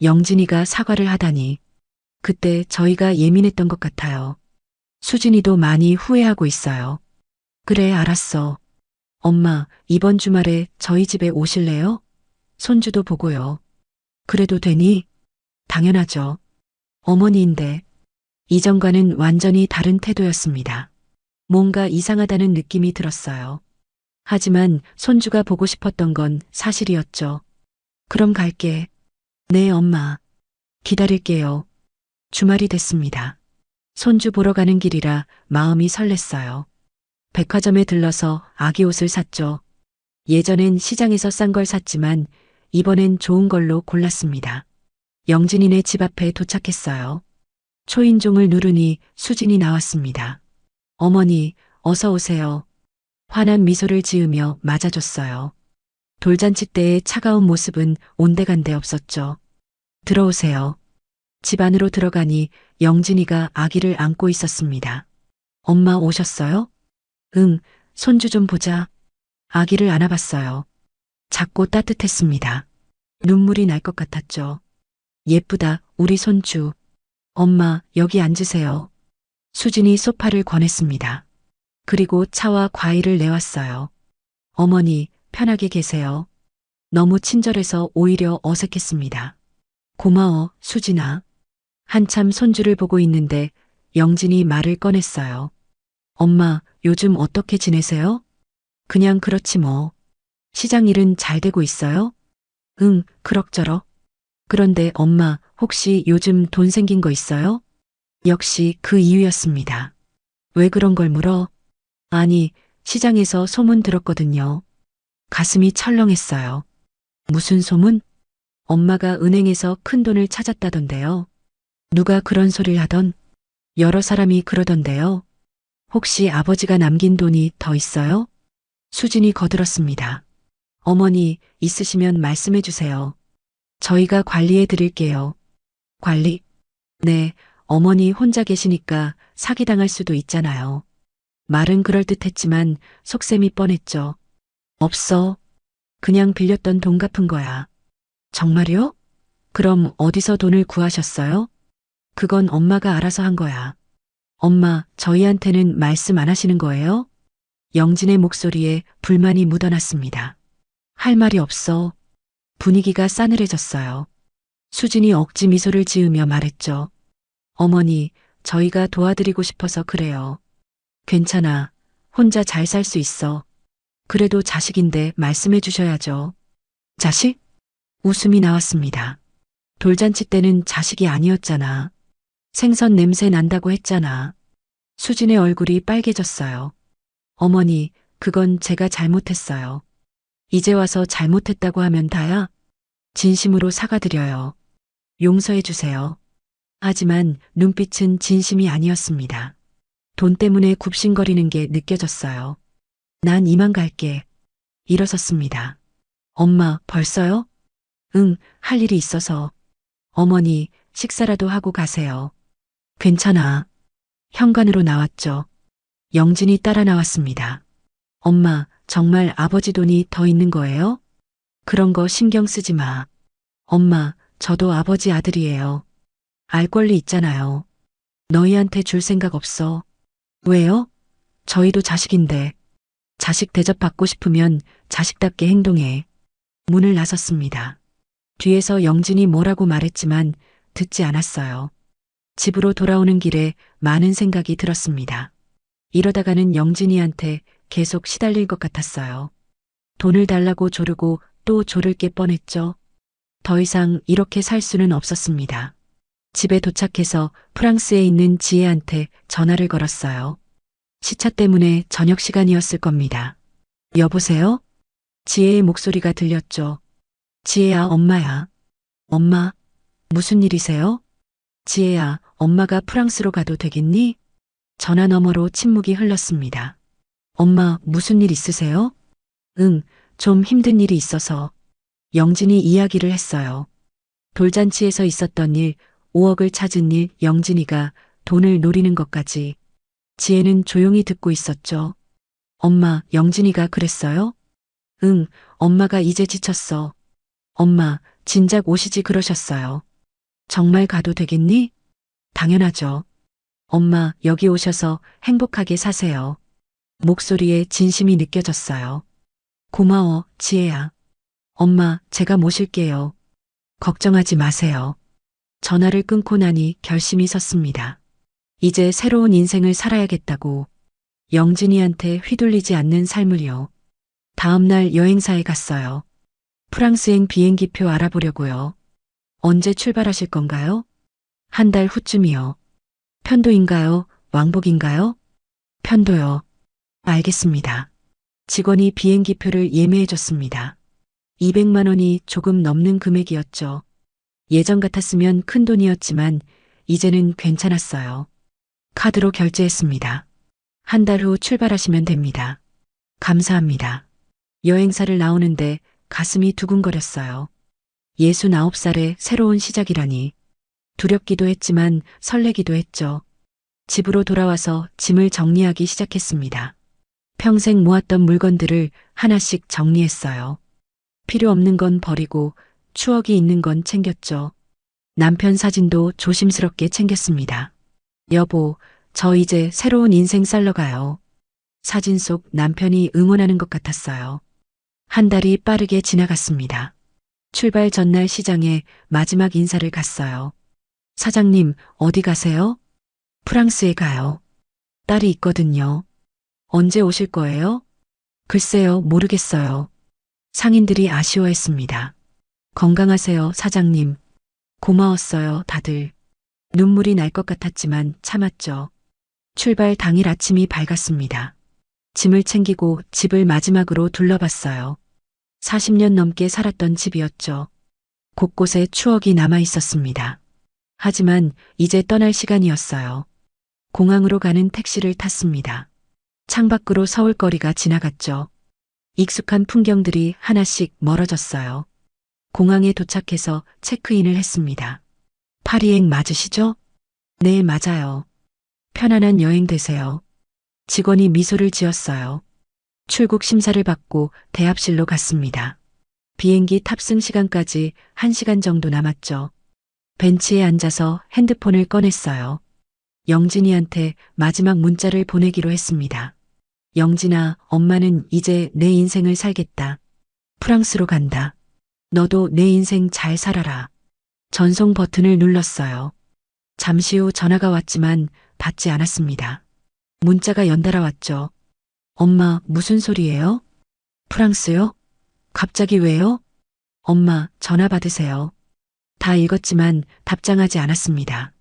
영진이가 사과를 하다니. 그때 저희가 예민했던 것 같아요. 수진이도 많이 후회하고 있어요. 그래, 알았어. 엄마, 이번 주말에 저희 집에 오실래요? 손주도 보고요. 그래도 되니? 당연하죠. 어머니인데. 이전과는 완전히 다른 태도였습니다. 뭔가 이상하다는 느낌이 들었어요. 하지만 손주가 보고 싶었던 건 사실이었죠. 그럼 갈게. 네, 엄마. 기다릴게요. 주말이 됐습니다. 손주 보러 가는 길이라 마음이 설렜어요. 백화점에 들러서 아기 옷을 샀죠. 예전엔 시장에서 싼 걸 샀지만 이번엔 좋은 걸로 골랐습니다. 영진이네 집 앞에 도착했어요. 초인종을 누르니 수진이 나왔습니다. 어머니, 어서 오세요. 환한 미소를 지으며 맞아줬어요. 돌잔치 때의 차가운 모습은 온데간데 없었죠. 들어오세요. 집 안으로 들어가니 영진이가 아기를 안고 있었습니다. 엄마 오셨어요? 응, 손주 좀 보자. 아기를 안아봤어요. 작고 따뜻했습니다. 눈물이 날 것 같았죠. 예쁘다, 우리 손주. 엄마, 여기 앉으세요. 수진이 소파를 권했습니다. 그리고 차와 과일을 내왔어요. 어머니, 편하게 계세요. 너무 친절해서 오히려 어색했습니다. 고마워, 수진아. 한참 손주를 보고 있는데 영진이 말을 꺼냈어요. 엄마, 요즘 어떻게 지내세요? 그냥 그렇지 뭐. 시장 일은 잘 되고 있어요? 응, 그럭저럭. 그런데 엄마, 혹시 요즘 돈 생긴 거 있어요? 역시 그 이유였습니다. 왜 그런 걸 물어? 아니, 시장에서 소문 들었거든요. 가슴이 철렁했어요. 무슨 소문? 엄마가 은행에서 큰 돈을 찾았다던데요. 누가 그런 소리를 하던? 여러 사람이 그러던데요. 혹시 아버지가 남긴 돈이 더 있어요? 수진이 거들었습니다. 어머니, 있으시면 말씀해 주세요. 저희가 관리해 드릴게요. 관리? 네, 어머니 혼자 계시니까 사기당할 수도 있잖아요. 말은 그럴듯했지만 속셈이 뻔했죠. 없어. 그냥 빌렸던 돈 갚은 거야. 정말요? 그럼 어디서 돈을 구하셨어요? 그건 엄마가 알아서 한 거야. 엄마, 저희한테는 말씀 안 하시는 거예요? 영진의 목소리에 불만이 묻어났습니다. 할 말이 없어. 분위기가 싸늘해졌어요. 수진이 억지 미소를 지으며 말했죠. 어머니, 저희가 도와드리고 싶어서 그래요. 괜찮아. 혼자 잘 살 수 있어. 그래도 자식인데 말씀해 주셔야죠. 자식? 웃음이 나왔습니다. 돌잔치 때는 자식이 아니었잖아. 생선 냄새 난다고 했잖아. 수진의 얼굴이 빨개졌어요. 어머니, 그건 제가 잘못했어요. 이제 와서 잘못했다고 하면 다야? 진심으로 사과드려요. 용서해 주세요. 하지만 눈빛은 진심이 아니었습니다. 돈 때문에 굽신거리는 게 느껴졌어요. 난 이만 갈게. 일어섰습니다. 엄마, 벌써요? 응, 할 일이 있어서. 어머니, 식사라도 하고 가세요. 괜찮아. 현관으로 나왔죠. 영진이 따라 나왔습니다. 엄마, 정말 아버지 돈이 더 있는 거예요? 그런 거 신경 쓰지 마. 엄마, 저도 아버지 아들이에요. 알 권리 있잖아요. 너희한테 줄 생각 없어. 왜요? 저희도 자식인데. 자식 대접받고 싶으면 자식답게 행동해. 문을 나섰습니다. 뒤에서 영진이 뭐라고 말했지만 듣지 않았어요. 집으로 돌아오는 길에 많은 생각이 들었습니다. 이러다가는 영진이한테 계속 시달릴 것 같았어요. 돈을 달라고 조르고 또 조를 게 뻔했죠. 더 이상 이렇게 살 수는 없었습니다. 집에 도착해서 프랑스에 있는 지혜한테 전화를 걸었어요. 시차 때문에 저녁 시간이었을 겁니다. 여보세요? 지혜의 목소리가 들렸죠. 지혜야, 엄마야. 엄마, 무슨 일이세요? 지혜야, 엄마가 프랑스로 가도 되겠니? 전화 너머로 침묵이 흘렀습니다. 엄마, 무슨 일 있으세요? 응, 좀 힘든 일이 있어서. 영진이 이야기를 했어요. 돌잔치에서 있었던 일, 5억을 찾은 일, 영진이가 돈을 노리는 것까지. 지혜는 조용히 듣고 있었죠. 엄마, 영진이가 그랬어요? 응, 엄마가 이제 지쳤어. 엄마, 진작 오시지 그러셨어요. 정말 가도 되겠니? 당연하죠. 엄마, 여기 오셔서 행복하게 사세요. 목소리에 진심이 느껴졌어요. 고마워, 지혜야. 엄마, 제가 모실게요. 걱정하지 마세요. 전화를 끊고 나니 결심이 섰습니다. 이제 새로운 인생을 살아야겠다고. 영진이한테 휘둘리지 않는 삶을요. 다음 날 여행사에 갔어요. 프랑스행 비행기표 알아보려고요. 언제 출발하실 건가요? 한 달 후쯤이요. 편도인가요? 왕복인가요? 편도요. 알겠습니다. 직원이 비행기표를 예매해줬습니다. 200만 원이 조금 넘는 금액이었죠. 예전 같았으면 큰 돈이었지만 이제는 괜찮았어요. 카드로 결제했습니다. 한 달 후 출발하시면 됩니다. 감사합니다. 여행사를 나오는데 가슴이 두근거렸어요. 69살의 새로운 시작이라니. 두렵기도 했지만 설레기도 했죠. 집으로 돌아와서 짐을 정리하기 시작했습니다. 평생 모았던 물건들을 하나씩 정리했어요. 필요 없는 건 버리고 추억이 있는 건 챙겼죠. 남편 사진도 조심스럽게 챙겼습니다. 여보, 저 이제 새로운 인생 살러 가요. 사진 속 남편이 응원하는 것 같았어요. 한 달이 빠르게 지나갔습니다. 출발 전날 시장에 마지막 인사를 갔어요. 사장님, 어디 가세요? 프랑스에 가요. 딸이 있거든요. 언제 오실 거예요? 글쎄요, 모르겠어요. 상인들이 아쉬워했습니다. 건강하세요, 사장님. 고마웠어요, 다들. 눈물이 날 것 같았지만 참았죠. 출발 당일 아침이 밝았습니다. 짐을 챙기고 집을 마지막으로 둘러봤어요. 40년 넘게 살았던 집이었죠. 곳곳에 추억이 남아 있었습니다. 하지만 이제 떠날 시간이었어요. 공항으로 가는 택시를 탔습니다. 창밖으로 서울거리가 지나갔죠. 익숙한 풍경들이 하나씩 멀어졌어요. 공항에 도착해서 체크인을 했습니다. 파리행 맞으시죠? 네, 맞아요. 편안한 여행 되세요. 직원이 미소를 지었어요. 출국 심사를 받고 대합실로 갔습니다. 비행기 탑승 시간까지 1시간 정도 남았죠. 벤치에 앉아서 핸드폰을 꺼냈어요. 영진이한테 마지막 문자를 보내기로 했습니다. 영진아, 엄마는 이제 내 인생을 살겠다. 프랑스로 간다. 너도 내 인생 잘 살아라. 전송 버튼을 눌렀어요. 잠시 후 전화가 왔지만 받지 않았습니다. 문자가 연달아 왔죠. 엄마, 무슨 소리예요? 프랑스요? 갑자기 왜요? 엄마, 전화 받으세요. 다 읽었지만 답장하지 않았습니다.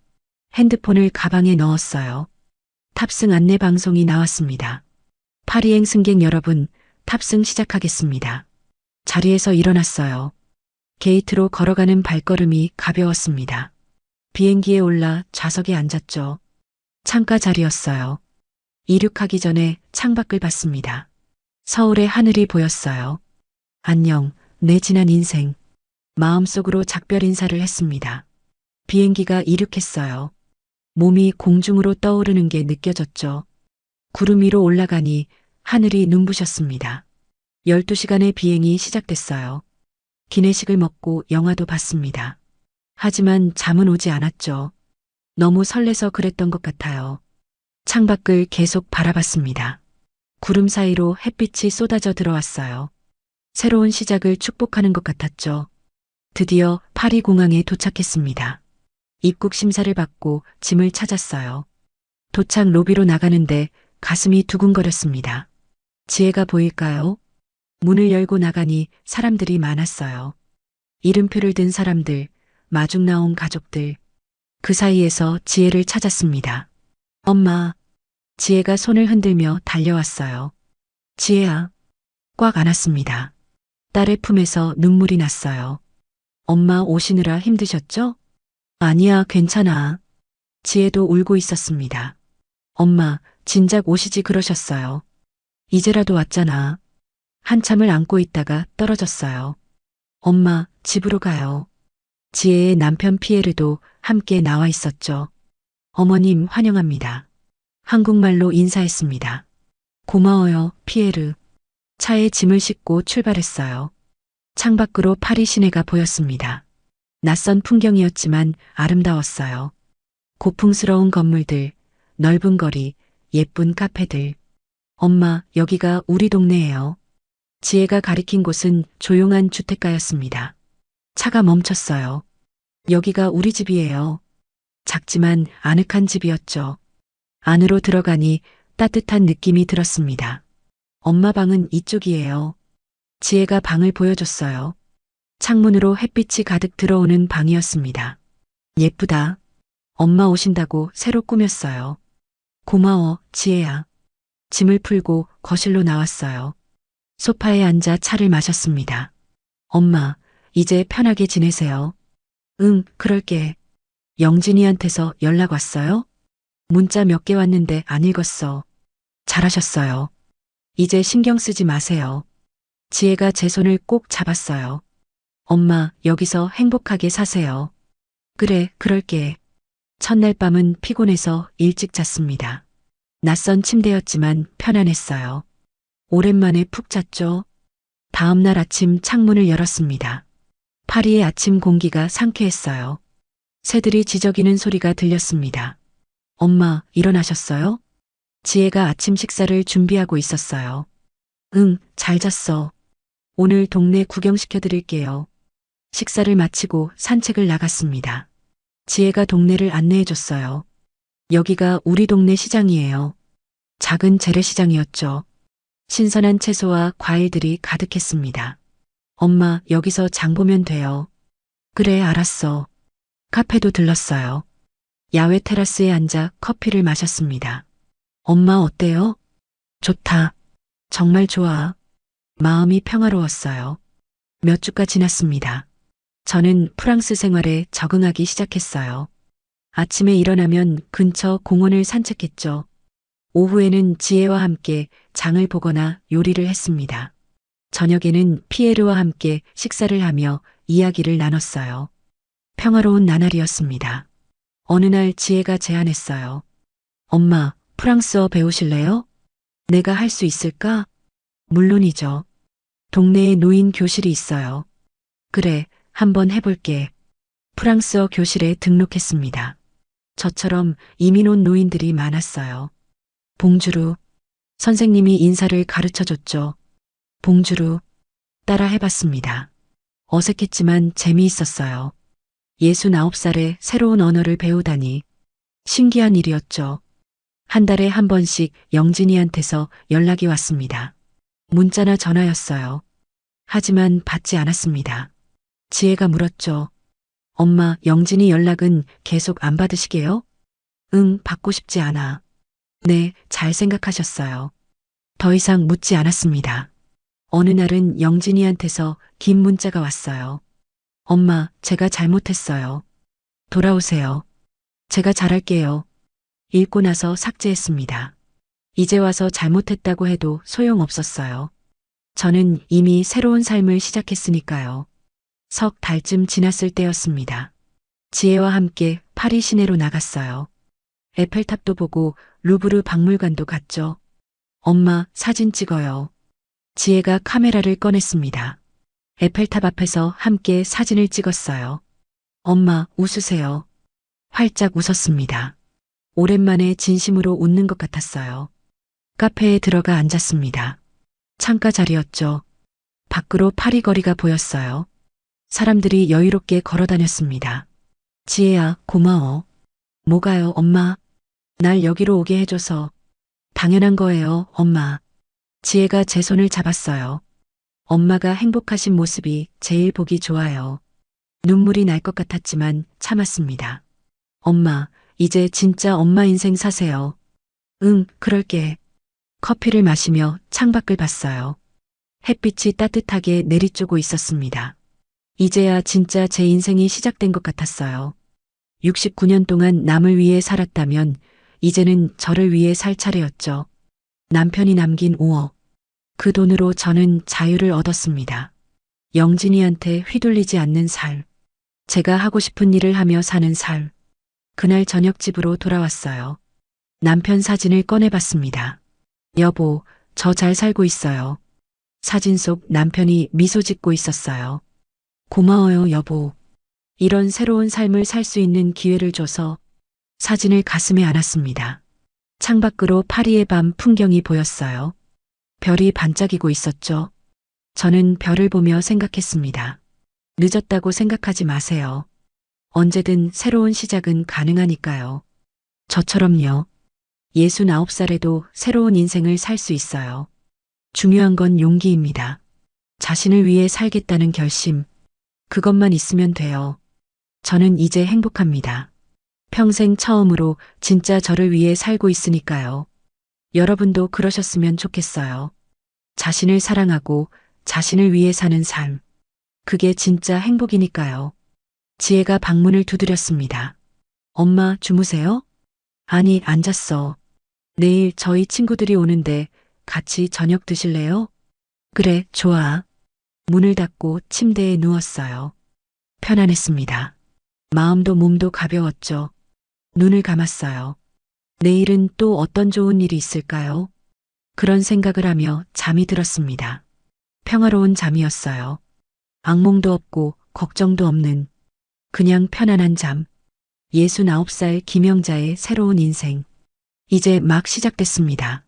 핸드폰을 가방에 넣었어요. 탑승 안내 방송이 나왔습니다. 파리행 승객 여러분, 탑승 시작하겠습니다. 자리에서 일어났어요. 게이트로 걸어가는 발걸음이 가벼웠습니다. 비행기에 올라 좌석에 앉았죠. 창가 자리였어요. 이륙하기 전에 창밖을 봤습니다. 서울의 하늘이 보였어요. 안녕, 내 지난 인생. 마음속으로 작별 인사를 했습니다. 비행기가 이륙했어요. 몸이 공중으로 떠오르는 게 느껴졌죠. 구름 위로 올라가니 하늘이 눈부셨습니다. 12시간의 비행이 시작됐어요. 기내식을 먹고 영화도 봤습니다. 하지만 잠은 오지 않았죠. 너무 설레서 그랬던 것 같아요. 창밖을 계속 바라봤습니다. 구름 사이로 햇빛이 쏟아져 들어왔어요. 새로운 시작을 축복하는 것 같았죠. 드디어 파리 공항에 도착했습니다. 입국 심사를 받고 짐을 찾았어요. 도착 로비로 나가는데 가슴이 두근거렸습니다. 지혜가 보일까요? 문을 열고 나가니 사람들이 많았어요. 이름표를 든 사람들, 마중 나온 가족들. 그 사이에서 지혜를 찾았습니다. 엄마. 지혜가 손을 흔들며 달려왔어요. 지혜야. 꽉 안았습니다. 딸의 품에서 눈물이 났어요. 엄마 오시느라 힘드셨죠? 아니야, 괜찮아. 지혜도 울고 있었습니다. 엄마, 진작 오시지 그러셨어요. 이제라도 왔잖아. 한참을 안고 있다가 떨어졌어요. 엄마, 집으로 가요. 지혜의 남편 피에르도 함께 나와 있었죠. 어머님 환영합니다. 한국말로 인사했습니다. 고마워요, 피에르. 차에 짐을 싣고 출발했어요. 창밖으로 파리 시내가 보였습니다. 낯선 풍경이었지만 아름다웠어요. 고풍스러운 건물들, 넓은 거리, 예쁜 카페들. 엄마, 여기가 우리 동네예요. 지혜가 가리킨 곳은 조용한 주택가였습니다. 차가 멈췄어요. 여기가 우리 집이에요. 작지만 아늑한 집이었죠. 안으로 들어가니 따뜻한 느낌이 들었습니다. 엄마 방은 이쪽이에요. 지혜가 방을 보여줬어요. 창문으로 햇빛이 가득 들어오는 방이었습니다. 예쁘다. 엄마 오신다고 새로 꾸몄어요. 고마워, 지혜야. 짐을 풀고 거실로 나왔어요. 소파에 앉아 차를 마셨습니다. 엄마, 이제 편하게 지내세요. 응, 그럴게. 영진이한테서 연락 왔어요? 문자 몇 개 왔는데 안 읽었어. 잘하셨어요. 이제 신경 쓰지 마세요. 지혜가 제 손을 꼭 잡았어요. 엄마, 여기서 행복하게 사세요. 그래, 그럴게. 첫날 밤은 피곤해서 일찍 잤습니다. 낯선 침대였지만 편안했어요. 오랜만에 푹 잤죠. 다음 날 아침 창문을 열었습니다. 파리의 아침 공기가 상쾌했어요. 새들이 지저귀는 소리가 들렸습니다. 엄마, 일어나셨어요? 지혜가 아침 식사를 준비하고 있었어요. 응, 잘 잤어. 오늘 동네 구경시켜 드릴게요. 식사를 마치고 산책을 나갔습니다. 지혜가 동네를 안내해 줬어요. 여기가 우리 동네 시장이에요. 작은 재래시장이었죠. 신선한 채소와 과일들이 가득했습니다. 엄마, 여기서 장 보면 돼요. 그래, 알았어. 카페도 들렀어요. 야외 테라스에 앉아 커피를 마셨습니다. 엄마 어때요? 좋다. 정말 좋아. 마음이 평화로웠어요. 몇 주가 지났습니다. 저는 프랑스 생활에 적응하기 시작했어요. 아침에 일어나면 근처 공원을 산책했죠. 오후에는 지혜와 함께 장을 보거나 요리를 했습니다. 저녁에는 피에르와 함께 식사를 하며 이야기를 나눴어요. 평화로운 나날이었습니다. 어느 날 지혜가 제안했어요. 엄마, 프랑스어 배우실래요? 내가 할 수 있을까? 물론이죠. 동네에 노인 교실이 있어요. 그래, 한번 해볼게. 프랑스어 교실에 등록했습니다. 저처럼 이민 온 노인들이 많았어요. 봉주루. 선생님이 인사를 가르쳐 줬죠. 봉주루. 따라 해봤습니다. 어색했지만 재미있었어요. 69살에 새로운 언어를 배우다니 신기한 일이었죠. 한 달에 한 번씩 영진이한테서 연락이 왔습니다. 문자나 전화였어요. 하지만 받지 않았습니다. 지혜가 물었죠. 엄마, 영진이 연락은 계속 안 받으시게요? 응, 받고 싶지 않아. 네, 잘 생각하셨어요. 더 이상 묻지 않았습니다. 어느 날은 영진이한테서 긴 문자가 왔어요. 엄마, 제가 잘못했어요. 돌아오세요. 제가 잘할게요. 읽고 나서 삭제했습니다. 이제 와서 잘못했다고 해도 소용없었어요. 저는 이미 새로운 삶을 시작했으니까요. 석 달쯤 지났을 때였습니다. 지혜와 함께 파리 시내로 나갔어요. 에펠탑도 보고 루브르 박물관도 갔죠. 엄마, 사진 찍어요. 지혜가 카메라를 꺼냈습니다. 에펠탑 앞에서 함께 사진을 찍었어요. 엄마, 웃으세요. 활짝 웃었습니다. 오랜만에 진심으로 웃는 것 같았어요. 카페에 들어가 앉았습니다. 창가 자리였죠. 밖으로 파리 거리가 보였어요. 사람들이 여유롭게 걸어 다녔습니다. 지혜야, 고마워. 뭐가요, 엄마? 날 여기로 오게 해줘서. 당연한 거예요, 엄마. 지혜가 제 손을 잡았어요. 엄마가 행복하신 모습이 제일 보기 좋아요. 눈물이 날 것 같았지만 참았습니다. 엄마, 이제 진짜 엄마 인생 사세요. 응, 그럴게. 커피를 마시며 창밖을 봤어요. 햇빛이 따뜻하게 내리쬐고 있었습니다. 이제야 진짜 제 인생이 시작된 것 같았어요. 69년 동안 남을 위해 살았다면 이제는 저를 위해 살 차례였죠. 남편이 남긴 5억. 그 돈으로 저는 자유를 얻었습니다. 영진이한테 휘둘리지 않는 삶. 제가 하고 싶은 일을 하며 사는 삶. 그날 저녁 집으로 돌아왔어요. 남편 사진을 꺼내봤습니다. 여보, 저 잘 살고 있어요. 사진 속 남편이 미소 짓고 있었어요. 고마워요, 여보. 이런 새로운 삶을 살 수 있는 기회를 줘서 사진을 가슴에 안았습니다. 창밖으로 파리의 밤 풍경이 보였어요. 별이 반짝이고 있었죠. 저는 별을 보며 생각했습니다. 늦었다고 생각하지 마세요. 언제든 새로운 시작은 가능하니까요. 저처럼요. 69살에도 새로운 인생을 살 수 있어요. 중요한 건 용기입니다. 자신을 위해 살겠다는 결심. 그것만 있으면 돼요. 저는 이제 행복합니다. 평생 처음으로 진짜 저를 위해 살고 있으니까요. 여러분도 그러셨으면 좋겠어요. 자신을 사랑하고 자신을 위해 사는 삶. 그게 진짜 행복이니까요. 지혜가 방문을 두드렸습니다. 엄마, 주무세요? 아니, 앉았어. 내일 저희 친구들이 오는데 같이 저녁 드실래요? 그래, 좋아. 문을 닫고 침대에 누웠어요. 편안했습니다. 마음도 몸도 가벼웠죠. 눈을 감았어요. 내일은 또 어떤 좋은 일이 있을까요? 그런 생각을 하며 잠이 들었습니다. 평화로운 잠이었어요. 악몽도 없고 걱정도 없는 그냥 편안한 잠. 69살 김영자의 새로운 인생. 이제 막 시작됐습니다.